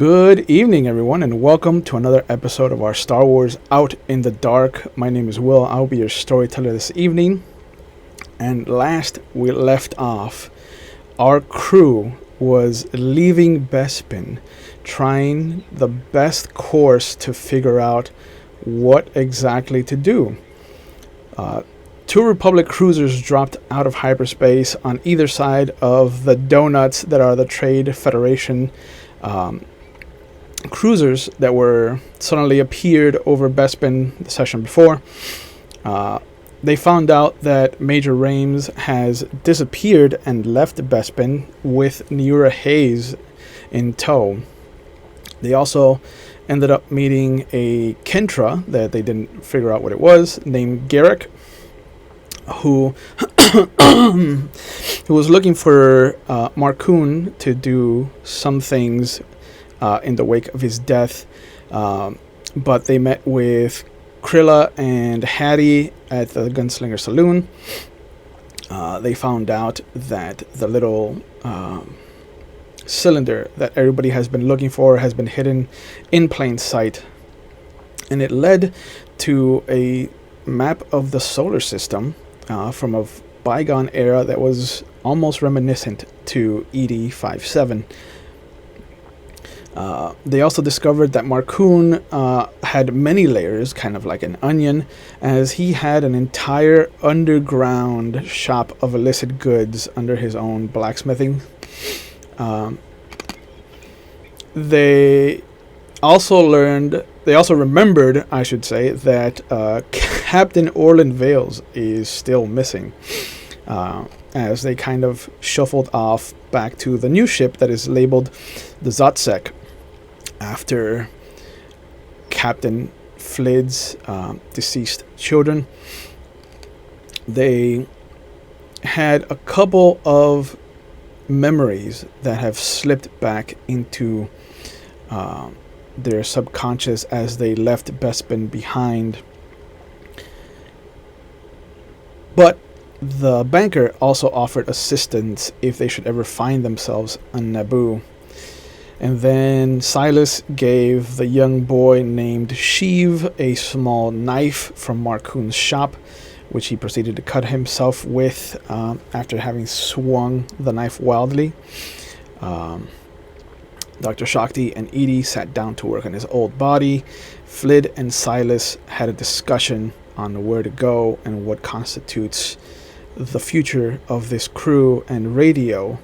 Good evening, everyone, and welcome to another episode of our Star Wars Out in the Dark. My name is Will. I'll be your storyteller this evening. And last we left off, our crew was leaving Bespin, trying the best course to figure out what exactly to do. Two Republic cruisers dropped out of hyperspace on either side of the donuts that are the Trade Federation cruisers that were suddenly appeared over Bespin the session before. They found out that Major Rames has disappeared and left Bespin with Neura Hayes in tow. They also ended up meeting a Kentra that they didn't figure out what it was, named Garrick, who was looking for Marcoon to do some things in the wake of his death, but they met with Krilla and Hattie at the Gunslinger Saloon. They found out that the little cylinder that everybody has been looking for has been hidden in plain sight, and it led to a map of the solar system from a bygone era that was almost reminiscent to Eedee-15. They also discovered that Marcoon had many layers, kind of like an onion, as he had an entire underground shop of illicit goods under his own blacksmithing. They also remembered, I should say, that Captain Orland Vales is still missing, as they kind of shuffled off back to the new ship that is labeled the Zotsek, after Captain Flid's deceased children. They had a couple of memories that have slipped back into their subconscious as they left Bespin behind. But the banker also offered assistance if they should ever find themselves on Naboo. And then Silas gave the young boy named Sheev a small knife from Marcoon's shop, which he proceeded to cut himself with after having swung the knife wildly. Dr. Shakti and Eedee sat down to work on his old body. Flid and Silas had a discussion on where to go and what constitutes the future of this crew, and radio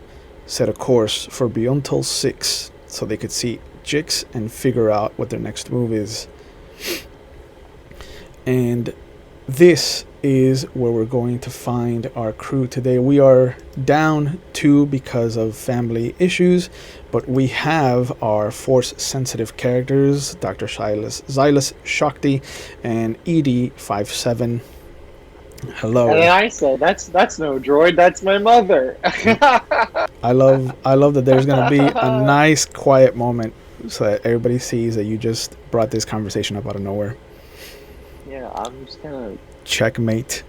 set a course for Beyontul 6 so they could see Jix and figure out what their next move is. And this is where we're going to find our crew today. We are down 2 because of family issues, but we have our force-sensitive characters, Dr. Silas Shakti and Eedee-15. Hello. And then I said, "That's no droid. That's my mother." I love that there's gonna be a nice quiet moment so that everybody sees that you just brought this conversation up out of nowhere. Yeah, I'm just gonna. Checkmate.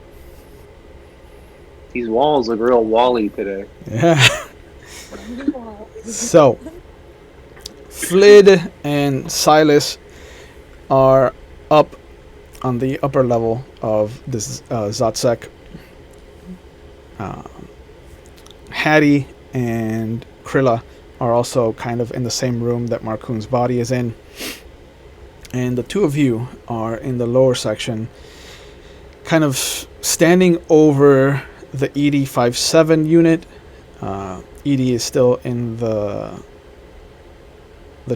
These walls look real wally today. Yeah. So, Flid and Silas are up on the upper level of this Zotsek. Hattie and Krilla are also kind of in the same room that Marcoon's body is in. And the two of you are in the lower section, kind of standing over the Eedee-57 unit. Eedee is still in the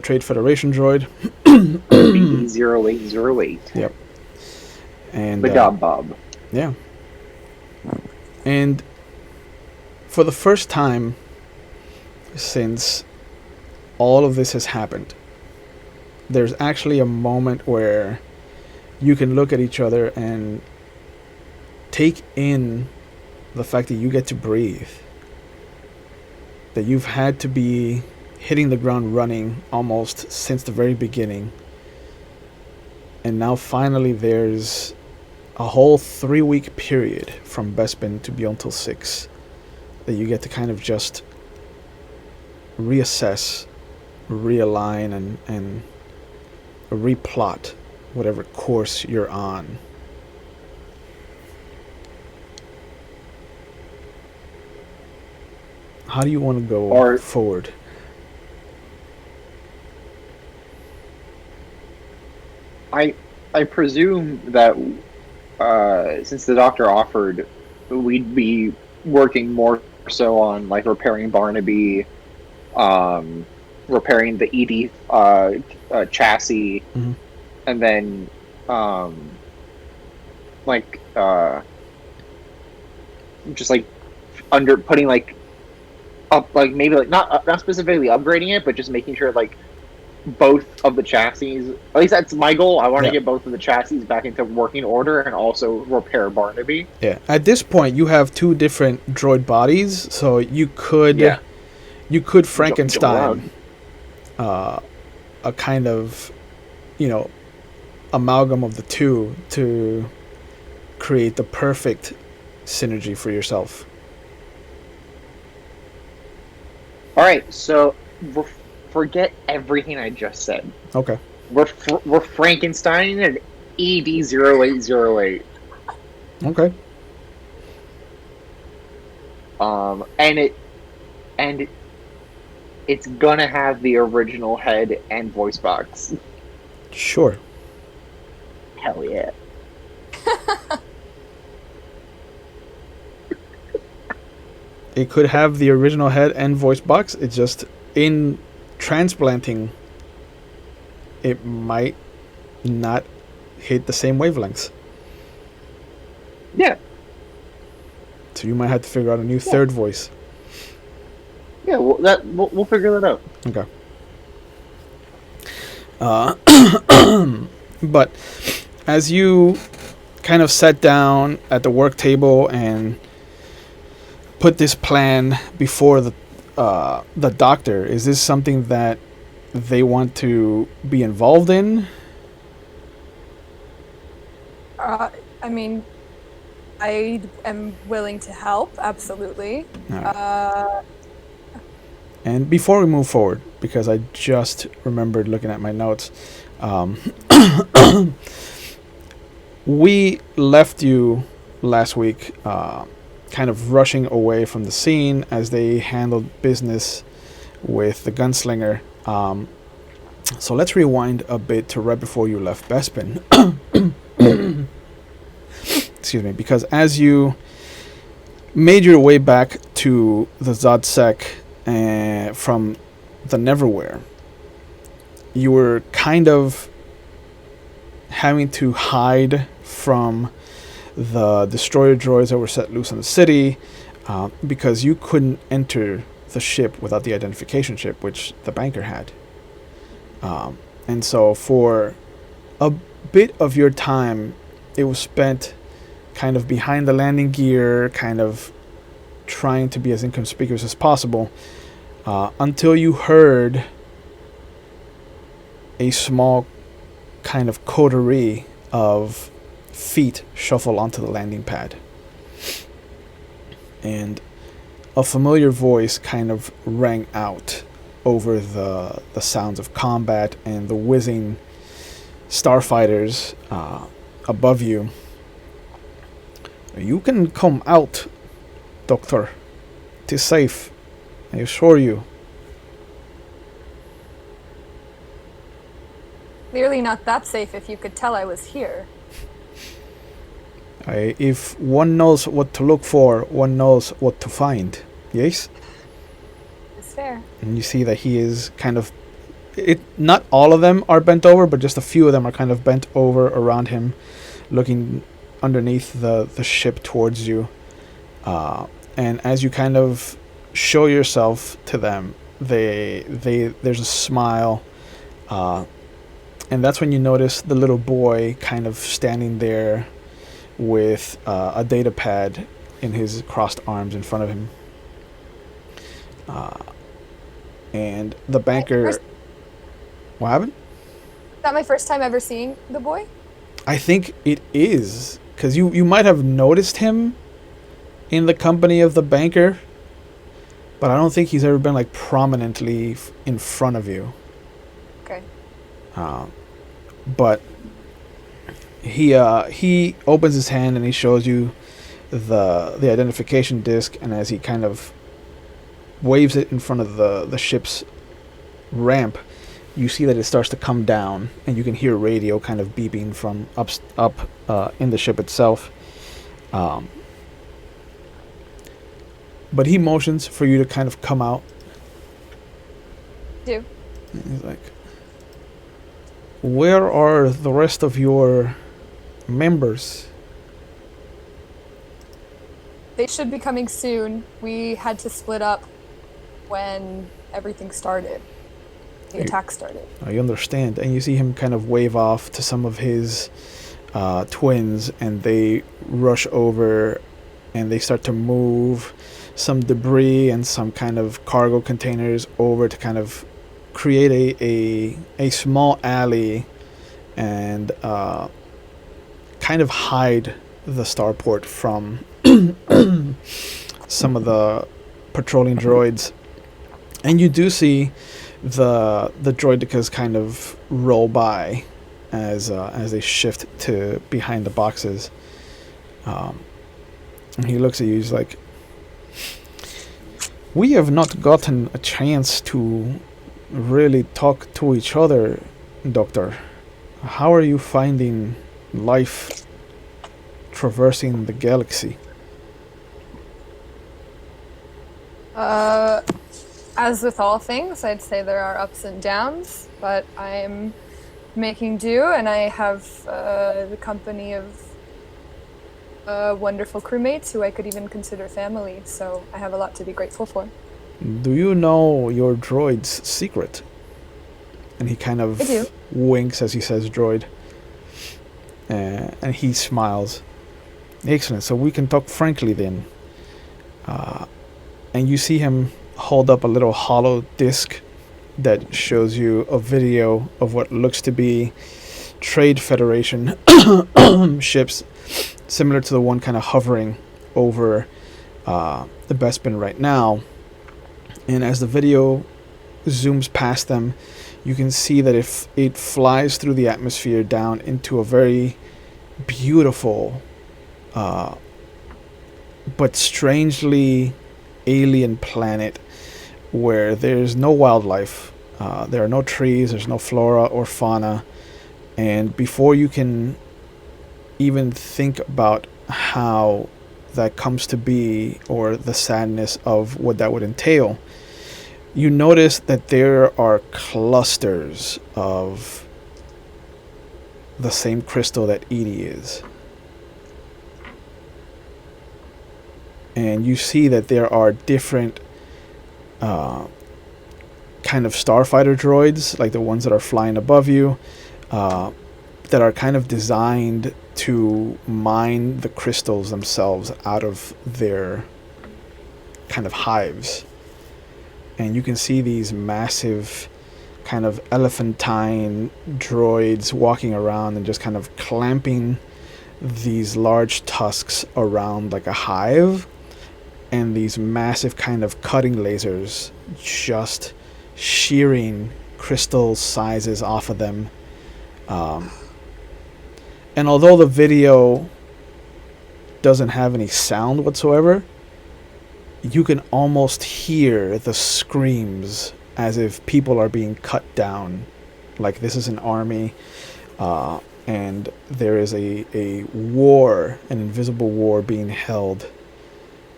Trade Federation droid. B0808. Yep. And Bob. Yeah. And for the first time since all of this has happened, there's actually a moment where you can look at each other and take in the fact that you get to breathe. That you've had to be hitting the ground running almost since the very beginning. And now finally there's a whole 3-week period from Bespin to Beyontul 6 that you get to kind of just reassess realign and replot whatever course you're on. How do you want to go forward? I presume that since the doctor offered, we'd be working more so on like repairing Barnaby, repairing the Eedee chassis, Mm-hmm. and then like just like under putting like up like maybe like not specifically upgrading it, but just making sure like both of the chassis, at least that's my goal. I want to get both of the chassis back into working order and also repair Barnaby. Yeah. At this point, you have two different droid bodies, so you could Frankenstein a kind of, amalgam of the two to create the perfect synergy for yourself. All right, so forget everything I just said. Okay. We're Frankenstein and ED0808. Okay. And it's gonna have the original head and voice box. Sure. Hell yeah. It could have the original head and voice box. It's just in transplanting, it might not hit the same wavelengths. Yeah. So you might have to figure out a new third voice. Yeah, we'll figure that out. Okay. But as you kind of sat down at the work table and put this plan before the doctor, is this something that they want to be involved in? I mean, I am willing to help, absolutely. Right. And before we move forward, because I just remembered looking at my notes, we left you last week kind of rushing away from the scene as they handled business with the gunslinger. So let's rewind a bit to right before you left Bespin. Excuse me, because as you made your way back to the Zodsec from the Neverwhere, you were kind of having to hide from the destroyer droids that were set loose in the city because you couldn't enter the ship without the identification chip, which the banker had. And so for a bit of your time, it was spent kind of behind the landing gear, kind of trying to be as inconspicuous as possible, until you heard a small kind of coterie of feet shuffle onto the landing pad. And a familiar voice kind of rang out over the sounds of combat and the whizzing starfighters above you. You can come out, Doctor. It is safe, I assure you. Clearly not that safe if you could tell I was here. If one knows what to look for, one knows what to find. Yes? It's fair. And you see that he is kind of... not all of them are bent over, but just a few of them are kind of bent over around him, looking underneath the ship towards you. And as you kind of show yourself to them, there's a smile. And that's when you notice the little boy kind of standing there with a data pad in his crossed arms in front of him. And the banker... What happened? Is that my first time ever seeing the boy? I think it is. Because you might have noticed him in the company of the banker. but I don't think he's ever been like prominently in front of you. Okay. But he opens his hand and he shows you the identification disc, and as he kind of waves it in front of the ship's ramp, you see that it starts to come down, and you can hear radio kind of beeping from up in the ship itself. But he motions for you to kind of come out. Do. And he's like, "Where are the rest of your members?" They should be coming soon. We had to split up when everything started. The attack started. I understand. And you see him kind of wave off to some of his twins, and they rush over and they start to move some debris and some kind of cargo containers over to kind of create a small alley and kind of hide the starport from some of the patrolling droids. And you do see the droidicas kind of roll by as they shift to behind the boxes. And he looks at you. He's like, "We have not gotten a chance to really talk to each other, Doctor. How are you finding life traversing the galaxy?" As with all things, I'd say there are ups and downs, but I'm making do, and I have the company of wonderful crewmates who I could even consider family, so I have a lot to be grateful for. "Do you know your droid's secret?" And he kind of winks as he says droid. And he smiles. "Excellent, so we can talk frankly then." And you see him hold up a little hollow disc that shows you a video of what looks to be Trade Federation ships, similar to the one kind of hovering over the Bespin right now. And as the video zooms past them, you can see that if it flies through the atmosphere down into a very beautiful but strangely alien planet where there's no wildlife. There are no trees, there's no flora or fauna. And before you can even think about how that comes to be or the sadness of what that would entail, you notice that there are clusters of the same crystal that Eedee is. And you see that there are different kind of starfighter droids, like the ones that are flying above you, that are kind of designed to mine the crystals themselves out of their kind of hives. And you can see these massive kind of elephantine droids walking around and just kind of clamping these large tusks around like a hive, and these massive kind of cutting lasers just shearing crystal sizes off of them. And although the video doesn't have any sound whatsoever, you can almost hear the screams as if people are being cut down. Like this is an army, and there is a war, an invisible war being held.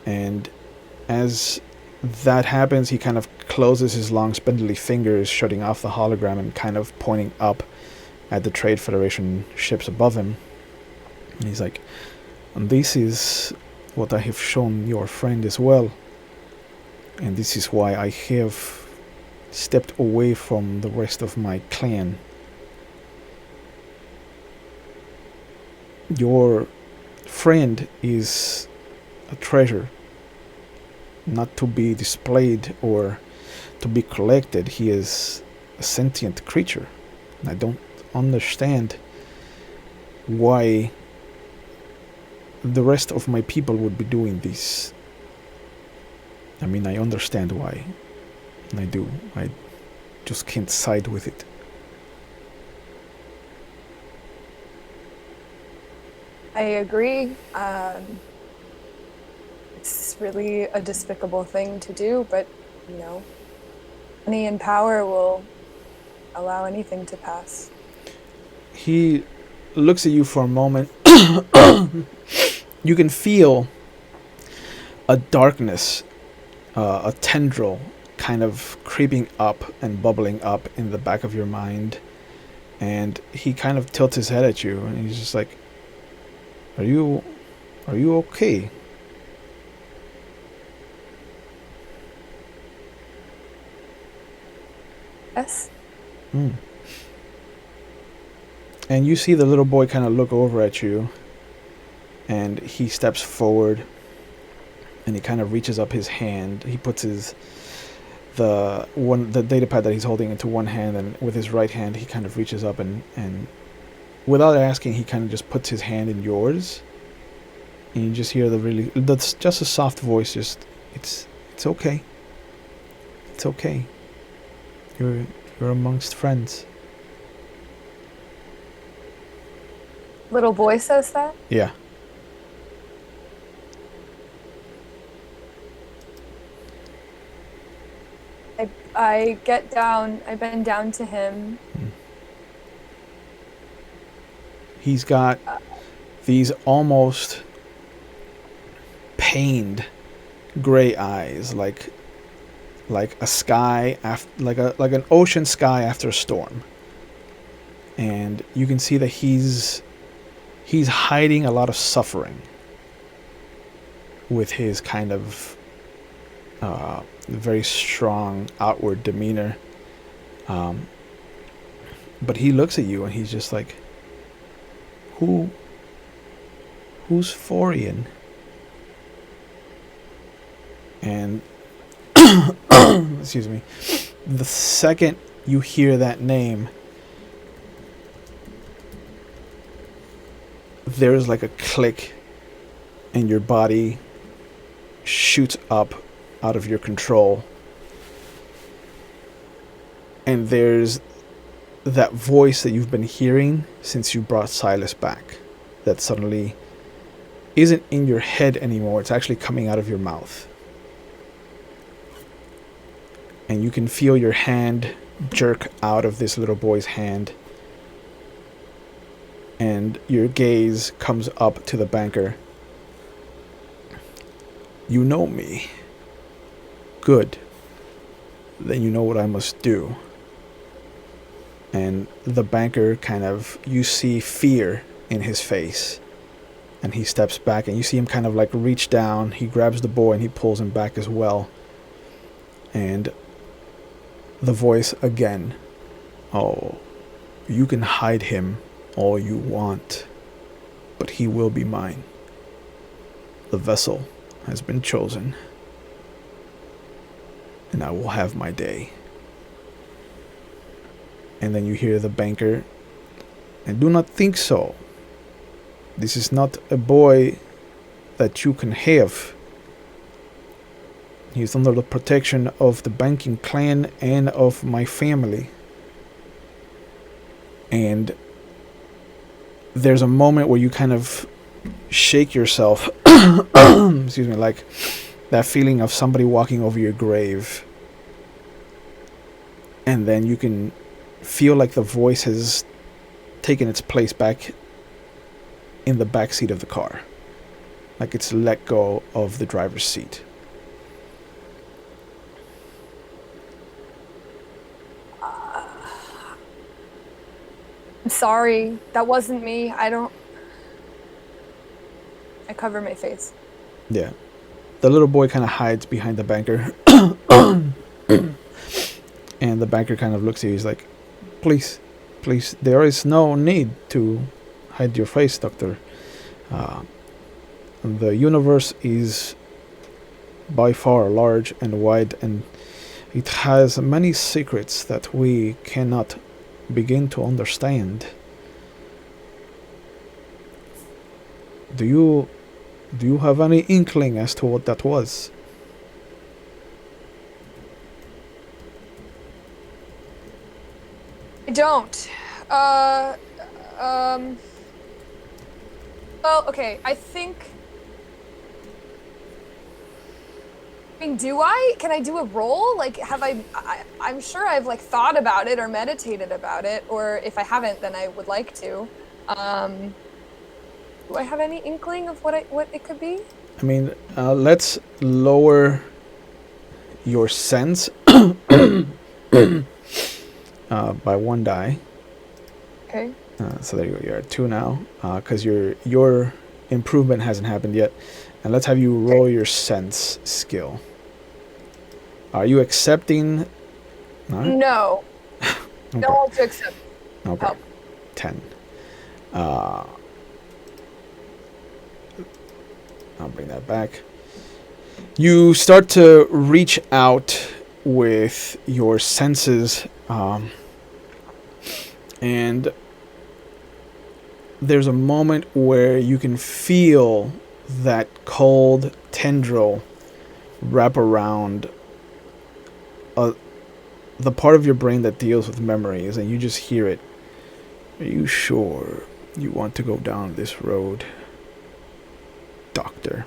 And as that happens, he kind of closes his long spindly fingers, shutting off the hologram and kind of pointing up at the Trade Federation ships above him. And he's like, "And this is what I have shown your friend as well. And this is why I have stepped away from the rest of my clan. Your friend is a treasure, not to be displayed or to be collected. He is a sentient creature. And I don't understand why the rest of my people would be doing this. I mean, I understand why. I do. I just can't side with it. I agree. It's really a despicable thing to do, but, you know, money and power will allow anything to pass. He looks at you for a moment. You can feel a darkness, a tendril kind of creeping up and bubbling up in the back of your mind. And he kind of tilts his head at you and he's just like, Are you okay? Yes? And you see the little boy kind of look over at you, and he steps forward, and he kind of reaches up his hand. He puts the data pad that he's holding into one hand, and with his right hand he kind of reaches up and without asking, he kind of just puts his hand in yours, and you just hear that's just a soft voice, just it's okay. It's okay. You're amongst friends. Little boy says that? Yeah. I get down, I bend down to him. He's got these almost pained gray eyes, like a sky like an ocean sky after a storm. And you can see that he's hiding a lot of suffering with his kind of very strong outward demeanor. But he looks at you and he's just like, who's Forian? And excuse me, the second you hear that name, there's like a click and your body shoots up out of your control, and there's that voice that you've been hearing since you brought Silas back, that suddenly isn't in your head anymore. It's actually coming out of your mouth, and you can feel your hand jerk out of this little boy's hand, and your gaze comes up to the banker. You know me. Good. Then you know what I must do. And the banker you see fear in his face. And he steps back and you see him kind of like reach down. He grabs the boy and he pulls him back as well. And the voice again. Oh, you can hide him all you want, but he will be mine. The vessel has been chosen, and I will have my day. And then you hear the banker, and do not think so. This is not a boy that you can have. He is under the protection of the banking clan and of my family. And there's a moment where you kind of shake yourself. Excuse me, like that feeling of somebody walking over your grave. And then you can feel like the voice has taken its place back in the back seat of the car. Like it's let go of the driver's seat. I'm sorry. That wasn't me. I cover my face. Yeah. The little boy kind of hides behind the banker. And the banker kind of looks at you. He's like, please, there is no need to hide your face, Doctor. The universe is by far large and wide, and it has many secrets that we cannot begin to understand. Do you have any inkling as to what that was? I don't. Well, okay. I mean, can I do a roll? Like, I'm sure I've like thought about it or meditated about it, or if I haven't, then I would like to. Do I have any inkling of what it could be? I mean, let's lower your sense by 1 die. Okay. So there you go. You're at 2 now, because your improvement hasn't happened yet. And let's have you roll your sense skill. Are you accepting? No. Okay. Don't want to accept. Okay. Help. 10. I'll bring that back. You start to reach out with your senses, and there's a moment where you can feel that cold tendril wrap around the part of your brain that deals with memories, and you just hear it. Are you sure you want to go down this road, Doctor?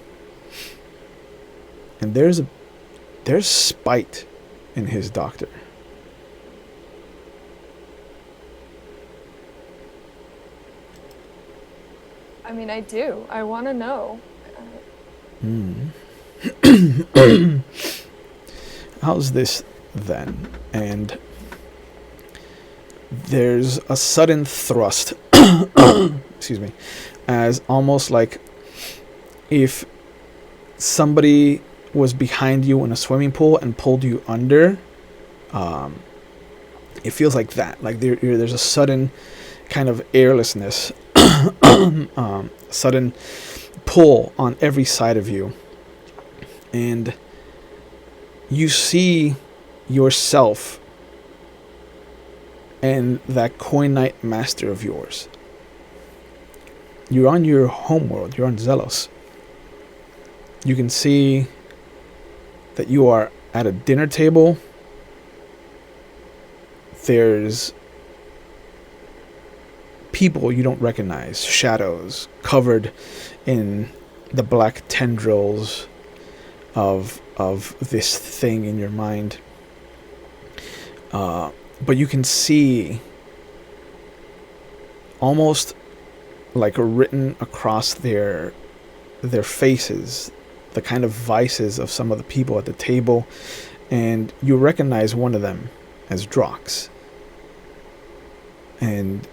And there's spite in his doctor. I mean, I do. I want to know. How's this then? And there's a sudden thrust, excuse me, as almost like if somebody was behind you in a swimming pool and pulled you under. It feels like that. Like there's a sudden kind of airlessness, sudden pull on every side of you. And you see yourself and that Coin Knight master of yours. You're on your homeworld. You're on Zelos. You can see that you are at a dinner table. There's people you don't recognize, shadows covered in the black tendrils of this thing in your mind. But you can see almost like written across their faces the kind of vices of some of the people at the table, and you recognize one of them as Drox. And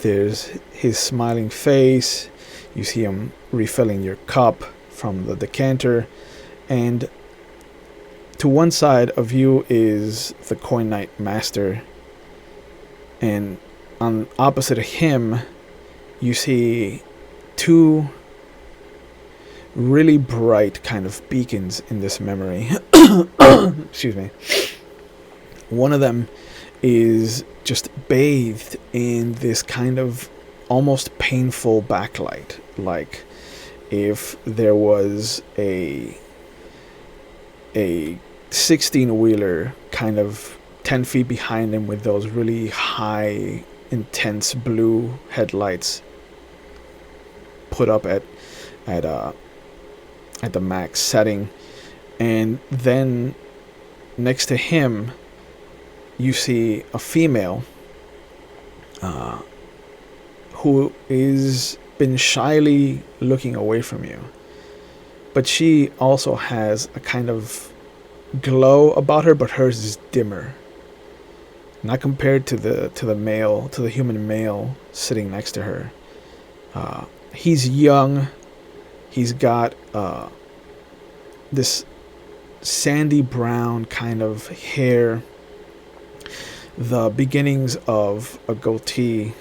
there's his smiling face. You see him refilling your cup from the decanter, and to one side of you is the Coin Knight Master, and on opposite of him you see two really bright kind of beacons in this memory. Excuse me. One of them is just bathed in this kind of almost painful backlight, like if there was a 16-wheeler kind of 10 feet behind him with those really high, intense blue headlights put up at the max setting. And then next to him you see a female who is been shyly looking away from you, but she also has a kind of glow about her, but hers is dimmer, not compared to the human male sitting next to her. He's young. He's got this sandy brown kind of hair, the beginnings of a goatee,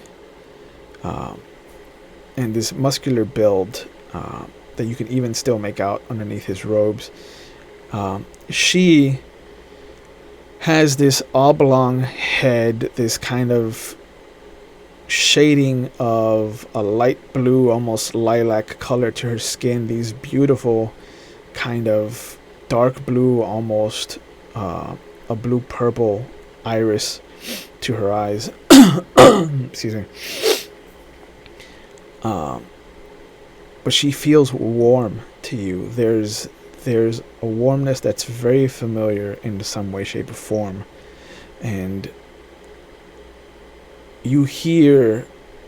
and this muscular build that you can even still make out underneath his robes. She has this oblong head, this kind of shading of a light blue, almost lilac color to her skin, these beautiful kind of dark blue, almost a blue purple iris to her eyes. Excuse me. But she feels warm to you. There's a warmness that's very familiar in some way, shape, or form. And you hear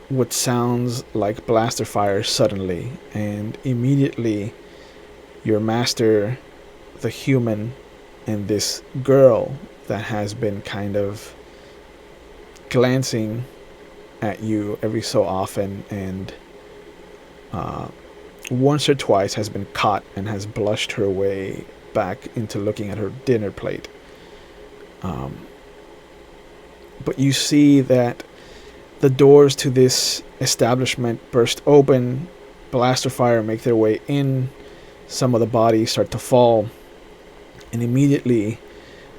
what sounds like blaster fire suddenly, and immediately your master, the human, and this girl that has been kind of glancing at you every so often, and once or twice has been caught and has blushed her way back into looking at her dinner plate. But you see that the doors to this establishment burst open, blaster fire make their way in, some of the bodies start to fall, and immediately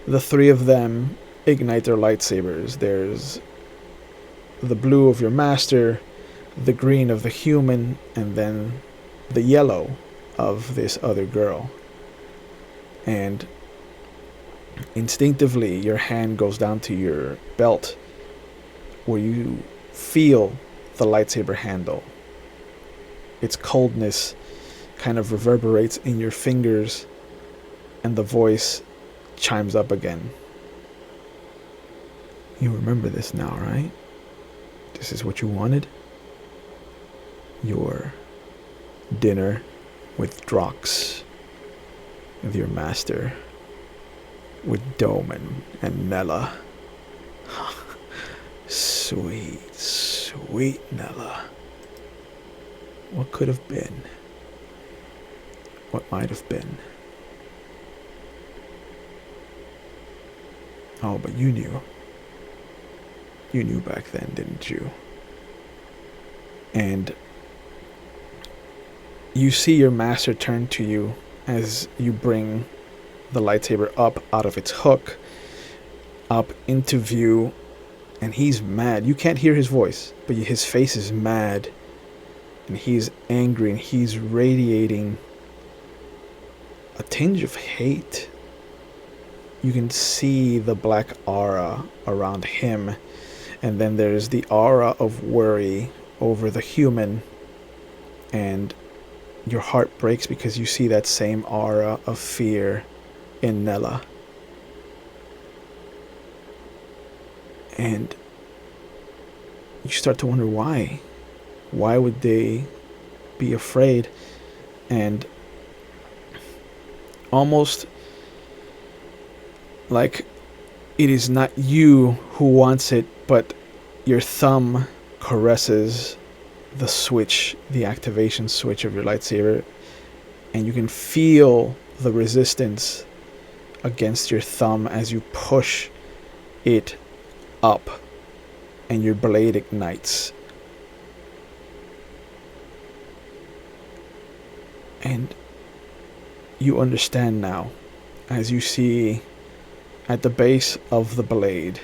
the three of them ignite their lightsabers. There's the blue of your master, the green of the human, and then the yellow of this other girl. And instinctively your hand goes down to your belt where you feel the lightsaber handle. Its coldness kind of reverberates in your fingers, and the voice chimes up again. You remember this now, right? This is what you wanted? Your dinner with Drox, with your master, with Doman and Nella. Sweet, sweet Nella. What could have been? What might have been? Oh, but you knew. You knew back then, didn't you? And you see your master turn to you as you bring the lightsaber up out of its hook, up into view, and he's mad. You can't hear his voice, but his face is mad, and he's angry, and he's radiating a tinge of hate. You can see the black aura around him, and then there's the aura of worry over the human, and your heart breaks because you see that same aura of fear in Nella. And you start to wonder why. Why would they be afraid? And almost like it is not you who wants it, but your thumb caresses the switch, the activation switch of your lightsaber, and you can feel the resistance against your thumb as you push it up and your blade ignites. And you understand now as you see at the base of the blade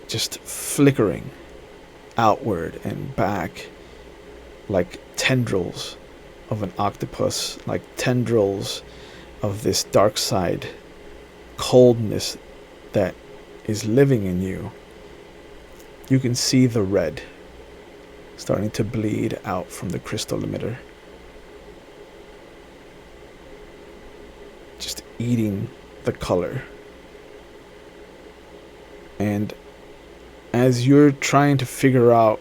just flickering outward and back like tendrils of an octopus, like tendrils of this dark side coldness that is living in you. You can see the red starting to bleed out from the crystal emitter, just eating the color. And as you're trying to figure out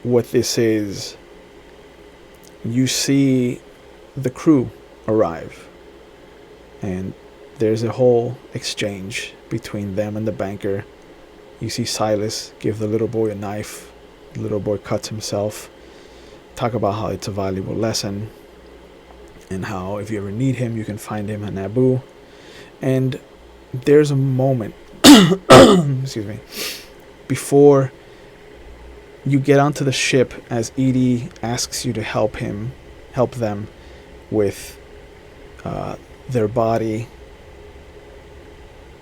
what this is, you see the crew arrive, and there's a whole exchange between them and the banker. You see Silas give the little boy a knife. The little boy cuts himself. Talk about how it's a valuable lesson, and how if you ever need him, you can find him on Naboo. And there's a moment excuse me, before you get onto the ship, as Eedee asks you to help them with their body.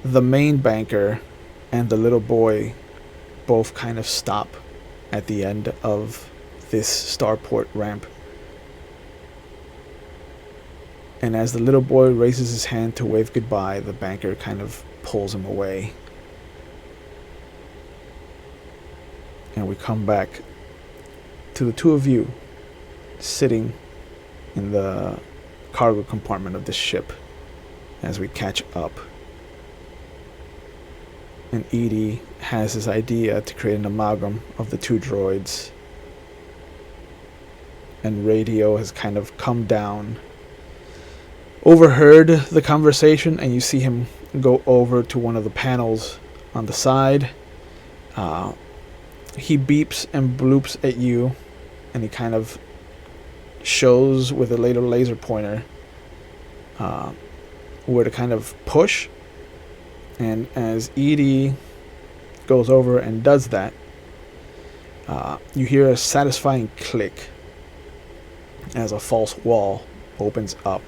The main banker and the little boy both kind of stop at the end of this starport ramp. And as the little boy raises his hand to wave goodbye, the banker kind of pulls him away. And we come back to the two of you sitting in the cargo compartment of this ship as we catch up. And Eedee has this idea to create an amalgam of the two droids. And Radio has kind of come down, overheard the conversation, and you see him go over to one of the panels on the side. He beeps and bloops at you, and he kind of shows with a laser pointer where to kind of push. And as Eedee goes over and does that, you hear a satisfying click as a false wall opens up.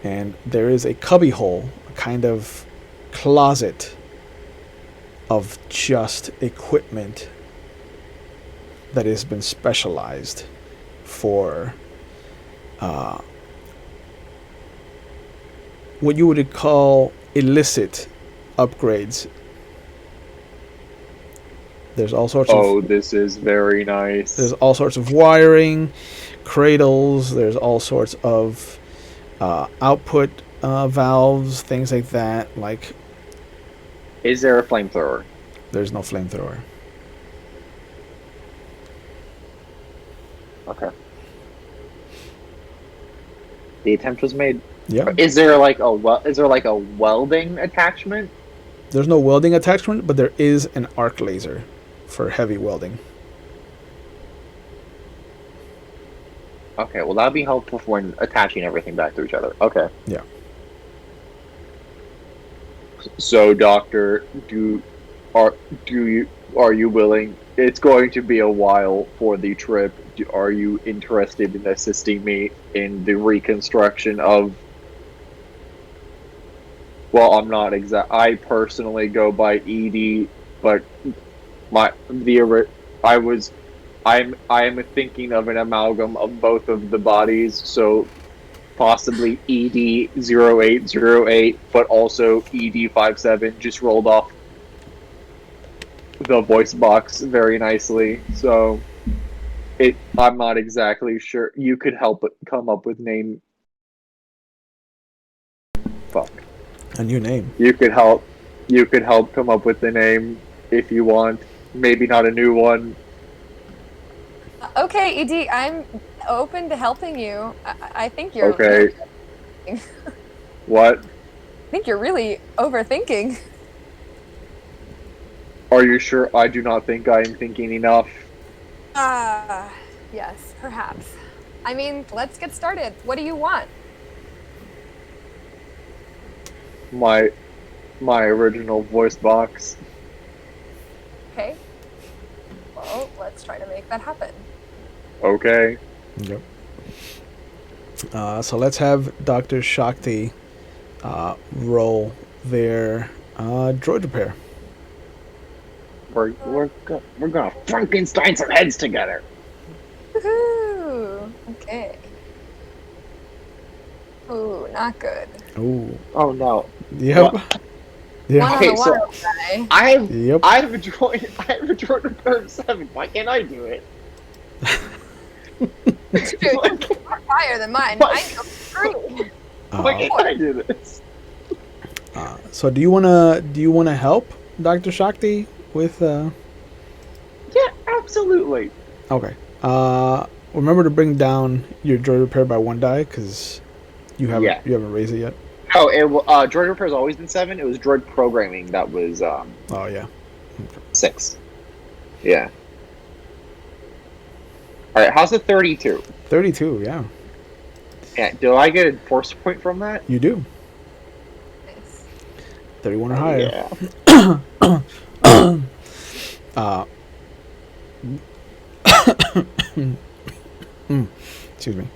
And there is a cubby hole, a kind of closet of just equipment that has been specialized for what you would call illicit upgrades. There's all sorts of... Oh, this is very nice. There's all sorts of wiring, cradles, there's all sorts of output valves, things like that. Like, is there a flamethrower? There's no flamethrower. Okay. The attempt was made. Yeah. Is there like a welding attachment? There's no welding attachment, but there is an arc laser for heavy welding. Okay, well that'd be helpful when attaching everything back to each other. Okay. Yeah. So, Doctor, are you willing? It's going to be a while for the trip. Are you interested in assisting me in the reconstruction of? Well, I'm not exact. I personally go by Eedee, but I'm thinking of an amalgam of both of the bodies, so possibly Eedee0808, but also Eedee57 just rolled off the voice box very nicely. So I'm not exactly sure. You could help come up with name. Fuck. A new name. You could help come up with the name if you want. Maybe not a new one. Okay, Eedee, I'm open to helping you. I think you're okay. What? I think you're really overthinking. Are you sure? I do not think I am thinking enough. Yes, perhaps. I mean, let's get started. What do you want? My original voice box. Okay. Well, let's try to make that happen. Okay. Yep. So let's have Dr. Shakti roll their droid repair. We're gonna Frankenstein some heads together. Woohoo! Okay. Ooh, not good. Ooh. Oh no. Yep. Yeah. One Okay, on the so wild guy. I have a droid repair of 7. Why can't I do it? Dude, you're more higher than mine. I go 3. Why can't I do this? So do you wanna help Dr. Shakti with? Yeah, absolutely. Okay. Remember to bring down your droid repair by 1 die because you haven't raised it yet. Oh, droid repair has always been 7. It was droid programming that was. Oh yeah. Okay. 6. Yeah. All right. How's the 32? 32. Yeah. Yeah. Do I get a force point from that? You do. Nice. 31 or higher. Yeah. Excuse me.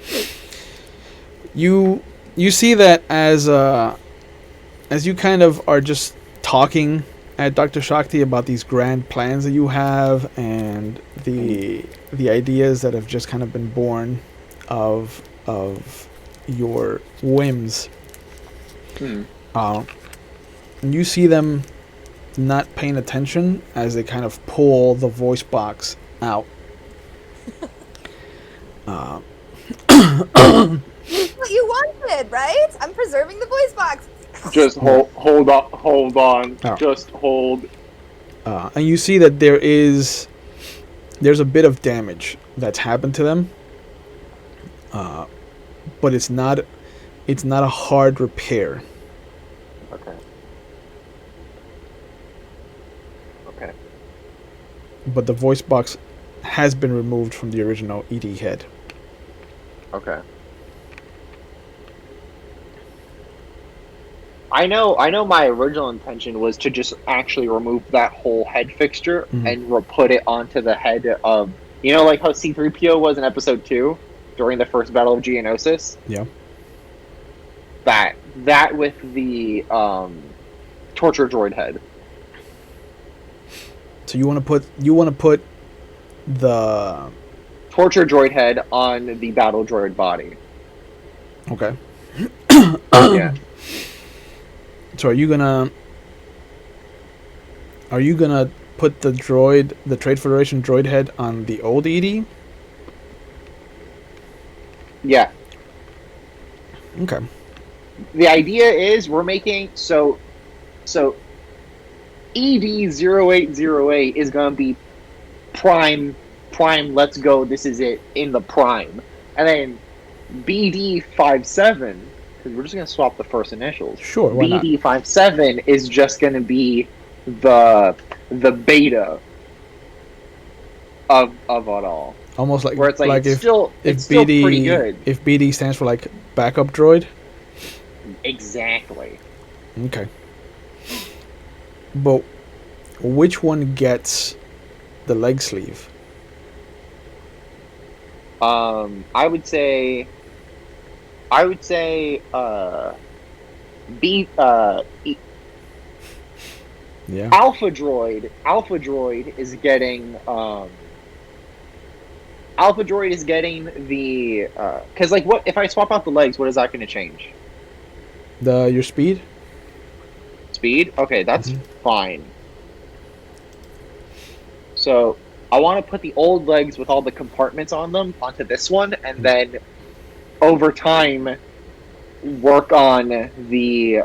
You see that as you kind of are just talking at Dr. Shakti about these grand plans that you have and the ideas that have just kind of been born of your whims. you see them not paying attention as they kind of pull the voice box out. What you wanted, right? I'm preserving the voice box. Just hold on. Oh. Just hold. And you see that there's a bit of damage that's happened to them, but it's not a hard repair. Okay. Okay. But the voice box has been removed from the original Eedee head. Okay. I know my original intention was to just actually remove that whole head fixture and put it onto the head of, like how C-3PO was in episode 2 during the first Battle of Geonosis? Yeah. That with the torture droid head. So you want to put the torture droid head on the battle droid body. Okay. Yeah. So are you gonna put the Trade Federation droid head on the old Eedee? Yeah. Okay. The idea is we're making so ED0808 is gonna be prime. Let's go. This is it in the prime, and then BD57. Because we're just going to swap the first initials. Sure, why not? BD57 is just going to be the beta of it all. Almost like where it's like it's still pretty good. If BD stands for like backup droid. Exactly. Okay. But which one gets the leg sleeve? I would say Yeah. Alpha Droid is getting the because like what if I swap out the legs, what is that going to change? Your speed? Speed? Okay, that's fine. So I want to put the old legs with all the compartments on them onto this one, and then over time work on the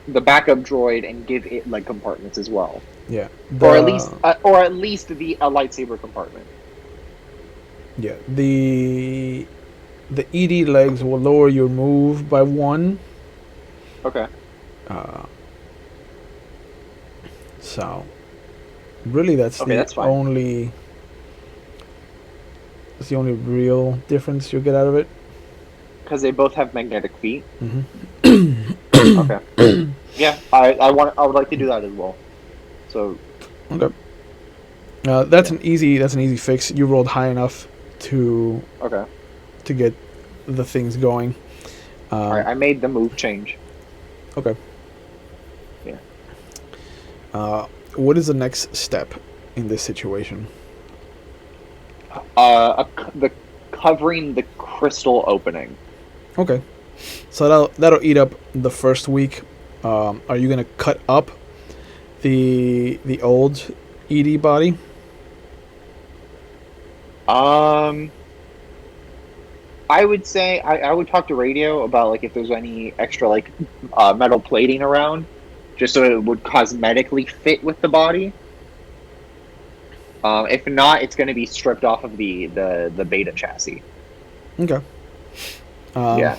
backup droid and give it like compartments as well. Yeah. Or at least a lightsaber compartment. Yeah. The ED legs will lower your move by 1. Okay. So really that's that's fine. That's the only real difference you'll get out of it. Because they both have magnetic feet. Mm-hmm. Okay. Yeah, I would like to do that as well. So. Okay. That's an easy fix. You rolled high enough to get the things going. All right, I made the move change. Okay. Yeah. What is the next step in this situation? The covering the crystal opening. Okay. So that'll eat up the first week. Are you gonna cut up the old ED body? I would say I would talk to Radio about like if there's any extra like metal plating around, just so it would cosmetically fit with the body. If not, it's going to be stripped off of the beta chassis. Okay. Yeah.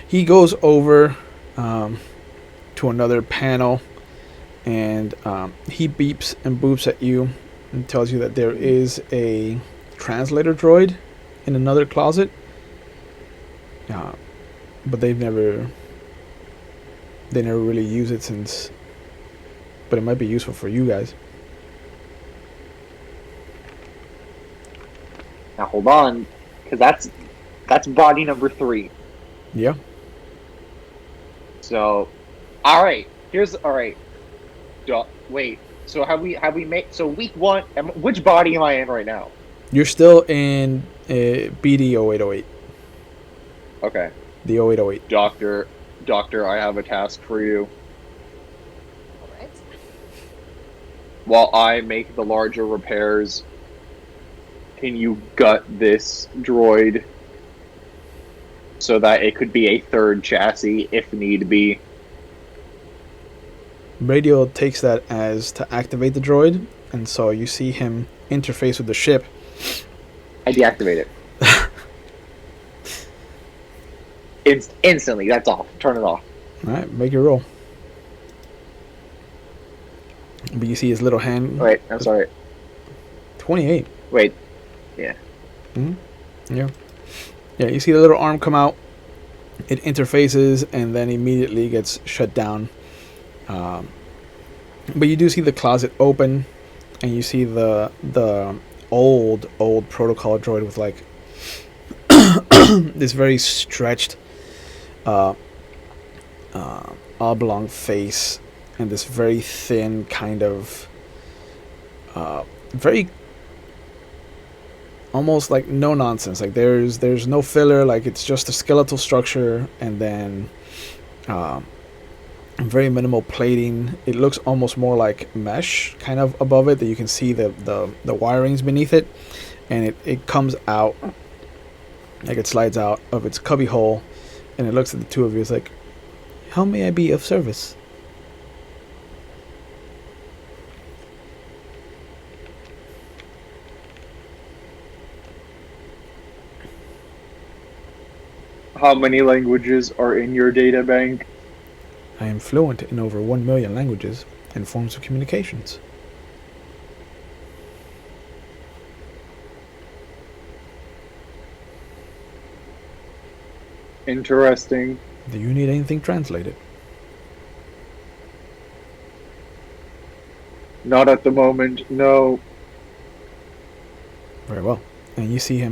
He goes over to another panel, and he beeps and boops at you and tells you that there is a translator droid in another closet. But they never really use it since. But it might be useful for you guys. Now hold on, because that's body number 3. Yeah. So, all right. Wait. So have we made? So week 1. Which body am I in right now? You're still in BD 0808. Okay. The 0808. Doctor, I have a task for you. All right. While I make the larger repairs, can you gut this droid so that it could be a third chassis if need be? Radio takes that as to activate the droid, and so you see him interface with the ship. I deactivate it. Instantly, that's off. Turn it off. Alright, make your roll. But you see his little hand. Wait, I'm sorry. 28. Wait. Yeah. Yeah. Yeah, you see the little arm come out. It interfaces and then immediately gets shut down. But you do see the closet open, and you see the old protocol droid with like this very stretched oblong face and this very thin kind of very almost like no nonsense, like there's no filler, like it's just a skeletal structure, and then very minimal plating. It looks almost more like mesh kind of above it, that you can see the wirings beneath it, and it comes out, like it slides out of its cubby hole, and it looks at the two of you. It's like, how may I be of service? How many languages are in your data bank? I am fluent in over 1 million languages and forms of communications. Interesting. Do you need anything translated? Not at the moment, no. Very well. And you see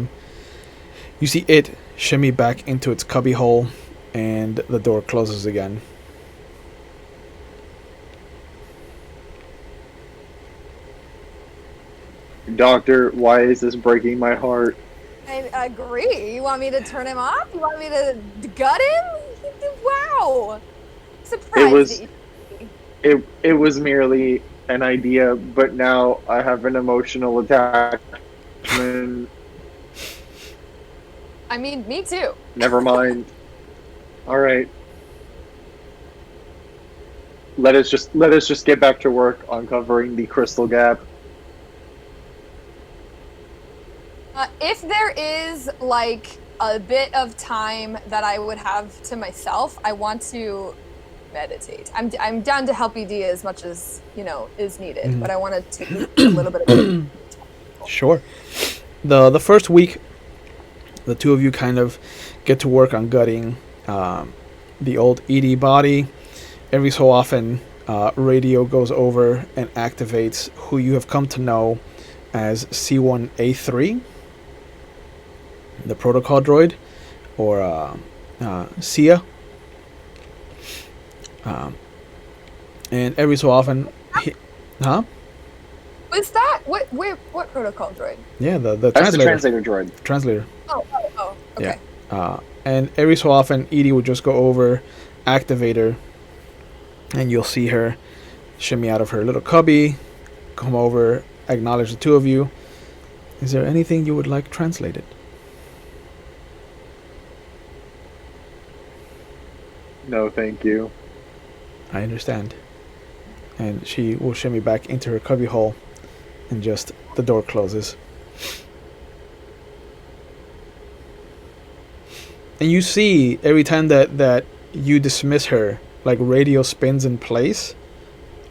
it shimmy back into its cubby hole, and the door closes again. Doctor, why is this breaking my heart? I agree. You want me to turn him off? You want me to gut him? Wow. Surprised. It was merely an idea, but now I have an emotional attachment. I mean, me too. Never mind. All right. Let us just get back to work on covering the crystal gap. If there is like a bit of time that I would have to myself, I want to meditate. I'm down to help Eedee as much as is needed, but I want to take a little bit of Sure. The first week, the two of you kind of get to work on gutting the old Eedee body. Every so often, radio goes over and activates who you have come to know as C1A3, the protocol droid, or Sia. And every so often, Was that what protocol droid? Yeah, the That's translator. the translator droid. Translator. Oh, okay. Yeah. And every so often, Eedee would just go over, activate her, and you'll see her shimmy out of her little cubby, come over, acknowledge the two of you. Is there anything you would like translated? No, thank you. I understand. And she will shimmy back into her cubby hole, and just the door closes. And you see every time that you dismiss her, like radio spins in place,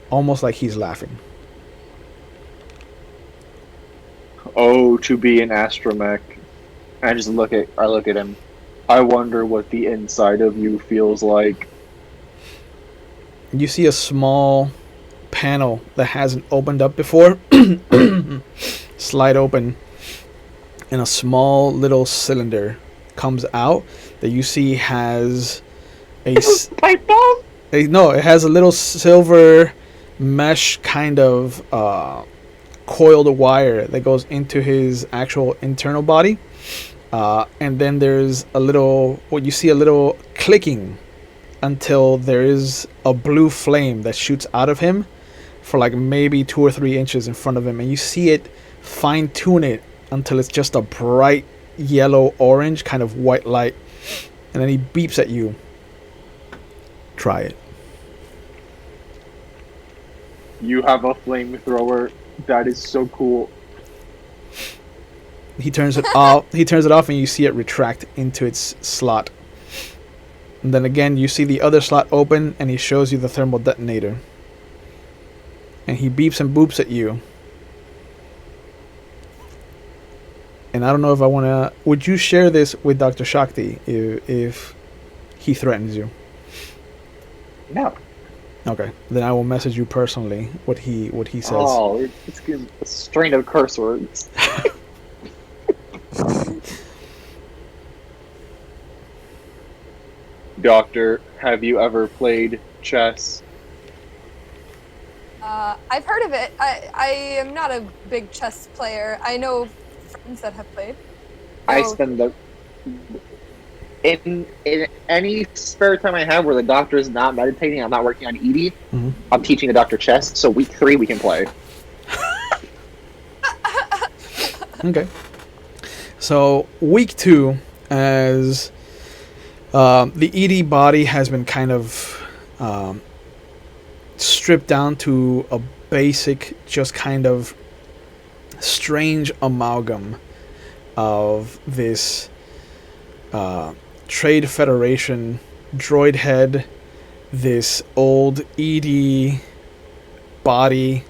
almost like he's laughing. Oh, to be an astromech. I look at him. I wonder what the inside of you feels like. You see a small panel that hasn't opened up before slide open, and a small little cylinder comes out that you see has Pipe bomb? it has a little silver mesh kind of coiled wire that goes into his actual internal body, and then there's a little clicking until there is a blue flame that shoots out of him for like maybe 2 or 3 inches in front of him, and you see it fine tune it until it's just a bright yellow orange kind of white light, and then he beeps at you. Try it. You have a flamethrower. That is so cool. He turns it off. He turns it off, and you see it retract into its slot. And then again, you see the other slot open, and he shows you the thermal detonator. And he beeps and boops at you. And I don't know if I want to... Would you share this with Dr. Shakti if he threatens you? No. Okay. Then I will message you personally what he says. Oh, it's a strain of curse words. Doctor, have you ever played chess? I've heard of it. I am not a big chess player. I know friends that have played. I spend the in any spare time I have where the doctor's not meditating, I'm not working on Eedee. Mm-hmm. I'm teaching the doctor chess. So week 3 we can play. Okay. So week 2, as the Eedee body has been kind of stripped down to a basic, just kind of strange amalgam of this Trade Federation droid head, this old Eedee body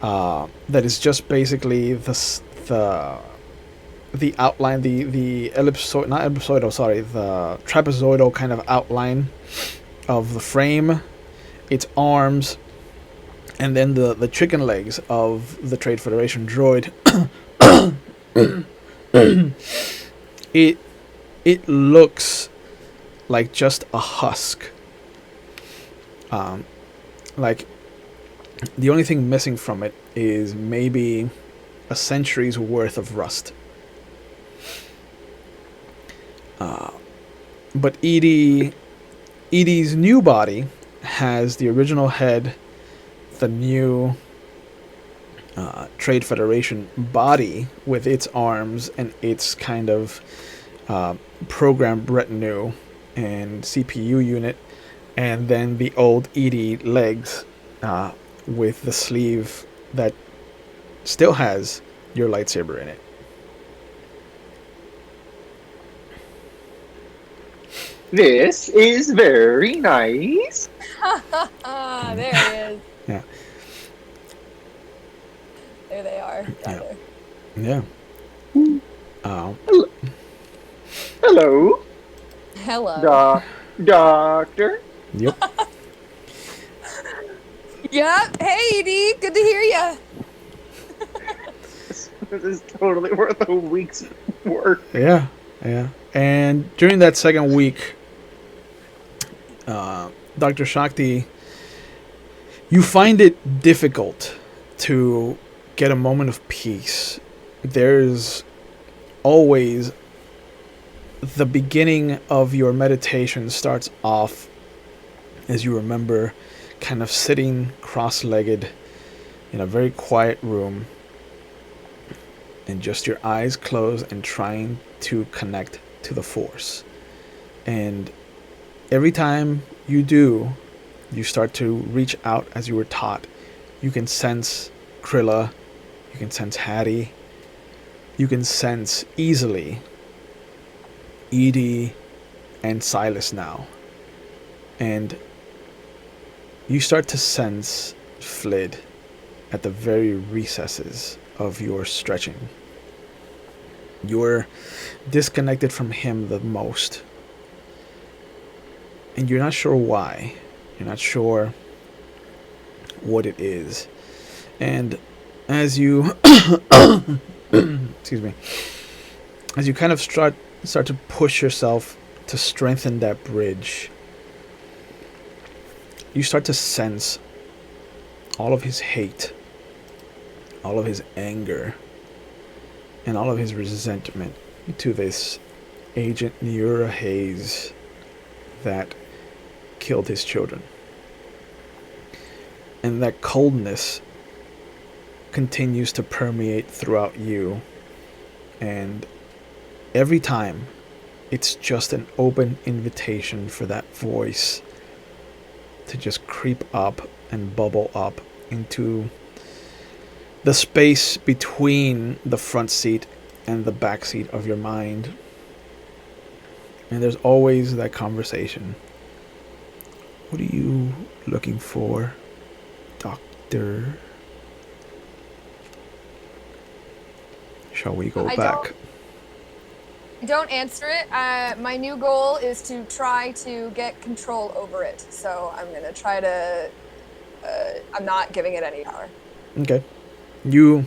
that is just basically the outline, the ellipsoid, not ellipsoidal, sorry, the trapezoidal kind of outline of the frame, its arms, and then the chicken legs of the Trade Federation droid. It looks like just a husk. Like the only thing missing from it is maybe a century's worth of rust. But Eedee's new body has the original head, the new Trade Federation body with its arms and its kind of program retinue and CPU unit, and then the old Eedee legs with the sleeve that still has your lightsaber in it. This is very nice. There he is. Yeah. There they are. Yeah. Hello. Hello. Doctor. Yep. Yeah. Hey, Eedee. Good to hear ya. This is totally worth a week's work. Yeah. And during that second week, Dr. Shakti, you find it difficult to get a moment of peace. There's always the beginning of your meditation starts off, as you remember, kind of sitting cross-legged in a very quiet room and just your eyes closed and trying to connect to the Force. And every time you do, you start to reach out as you were taught. You can sense Krilla, you can sense Hattie, you can sense easily Eedee and Silas now. And you start to sense Flid at the very recesses of your stretching. You're disconnected from him the most. And you're not sure why. You're not sure what it is. And as you excuse me, as you kind of start to push yourself to strengthen that bridge, you start to sense all of his hate, all of his anger, and all of his resentment to this Agent Neura Hayes that killed his children. And that coldness continues to permeate throughout you. And every time, it's just an open invitation for that voice to just creep up and bubble up into the space between the front seat and the back seat of your mind. And there's always that conversation. What are you looking for, Doctor? Shall we go back? Don't answer it. My new goal is to try to get control over it. So I'm going to try to... I'm not giving it any power. Okay. You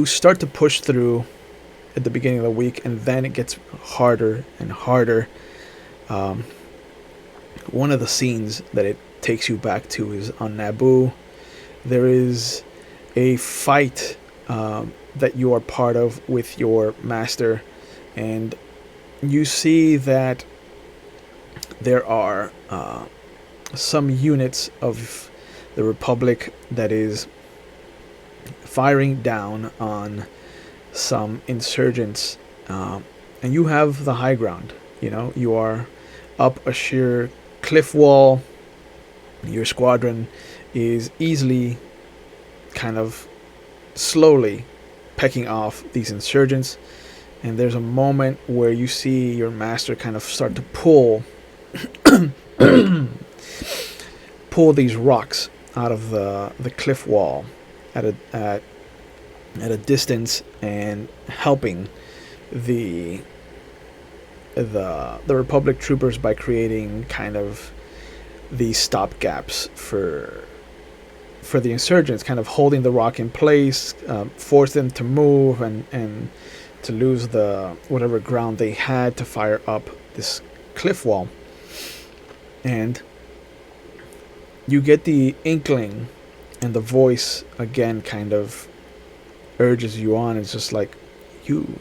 start to push through at the beginning of the week, and then it gets harder and harder. One of the scenes that it takes you back to is on Naboo. There is a fight that you are part of with your master, and you see that there are some units of the Republic that is firing down on some insurgents, and you have the high ground. You know, you are up a sheer cliff wall. Your squadron is easily kind of slowly pecking off these insurgents, and there's a moment where you see your master kind of start to pull these rocks out of the cliff wall at a distance, and helping the Republic troopers by creating kind of these stop gaps for the insurgents, kind of holding the rock in place, force them to move and to lose the whatever ground they had to fire up this cliff wall. And you get the inkling, and the voice again kind of urges you on. It's just like, you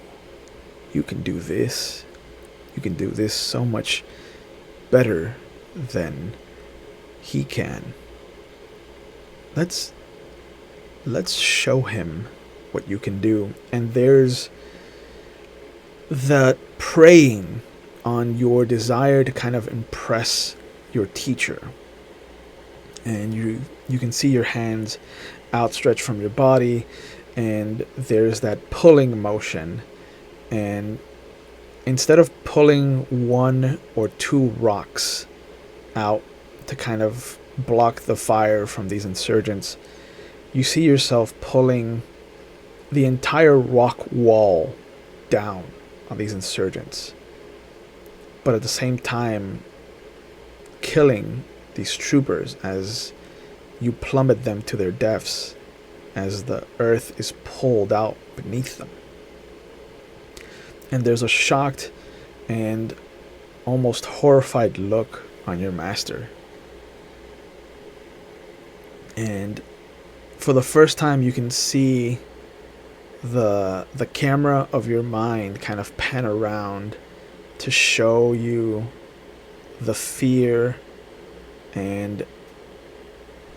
can do this. You can do this so much better than he can. Let's show him what you can do. And there's that preying on your desire to kind of impress your teacher. And you can see your hands outstretched from your body, and there's that pulling motion. And instead of pulling one or two rocks out to kind of block the fire from these insurgents, you see yourself pulling the entire rock wall down on these insurgents, but at the same time killing these troopers as you plummet them to their deaths as the earth is pulled out beneath them. And there's a shocked and almost horrified look on your master. And for the first time, you can see the camera of your mind kind of pan around to show you the fear and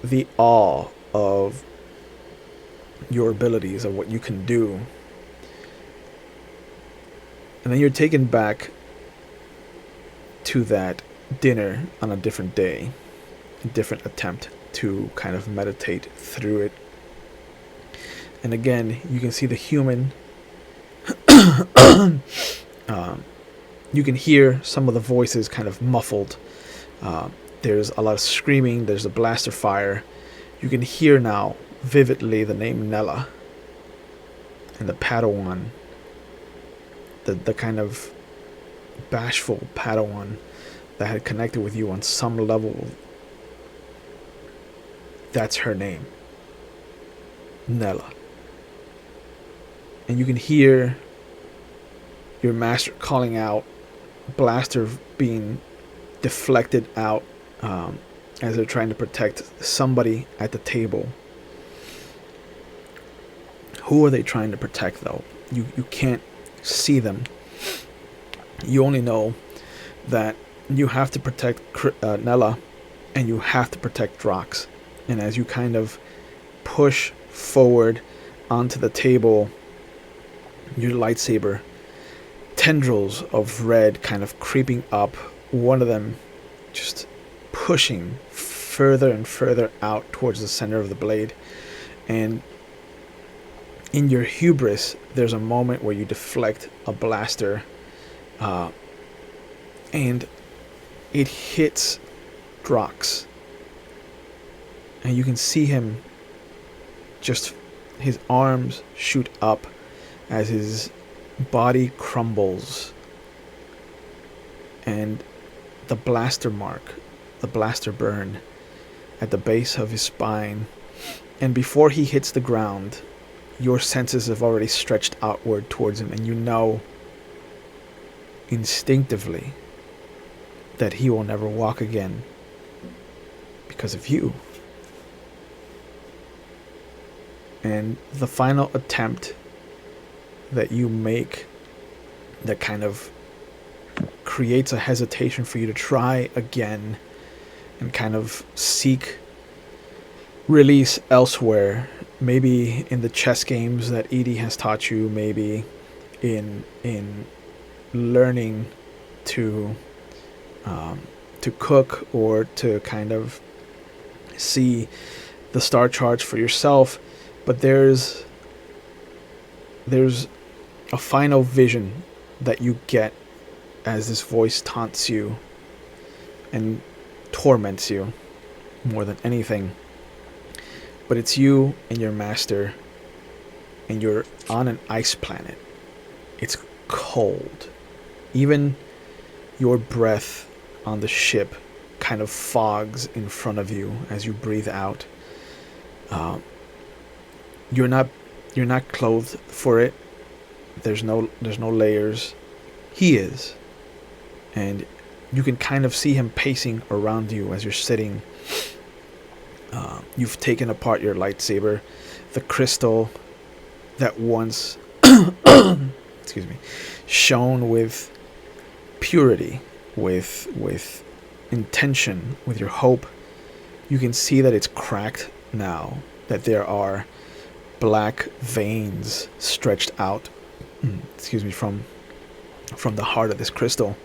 the awe of your abilities, of what you can do. And then you're taken back to that dinner on a different day, a different attempt to kind of meditate through it. And again, you can see the human. You can hear some of the voices kind of muffled. There's a lot of screaming. There's a blaster fire. You can hear now vividly the name Nella and the Padawan, the kind of bashful Padawan that had connected with you on some level. That's her name, Nella. And you can hear your master calling out, blaster being deflected out as they're trying to protect somebody at the table. Who are they trying to protect, though? You can't see them. You only know that you have to protect Nella, and you have to protect Drox. And as you kind of push forward onto the table, your lightsaber, tendrils of red kind of creeping up, one of them just pushing further and further out towards the center of the blade. And in your hubris, there's a moment where you deflect a blaster, and it hits Drox. And you can see him just, his arms shoot up as his body crumbles. And the blaster mark, the blaster burn at the base of his spine. And before he hits the ground, your senses have already stretched outward towards him, and you know instinctively that he will never walk again because of you. And the final attempt that you make that kind of creates a hesitation for you to try again and kind of seek release elsewhere, maybe in the chess games that Eedee has taught you, maybe in learning to cook, or to kind of see the star charts for yourself. But there's a final vision that you get as this voice taunts you and torments you more than anything. But it's you and your master, and you're on an ice planet. It's cold. Even your breath on the ship kind of fogs in front of you as you breathe out. You're not clothed for it. There's no layers. He is. And you can kind of see him pacing around you as you're sitting. You've taken apart your lightsaber. The crystal that once excuse me, shone with purity, with intention, with your hope. You can see that it's cracked now, that there are black veins stretched out from the heart of this crystal.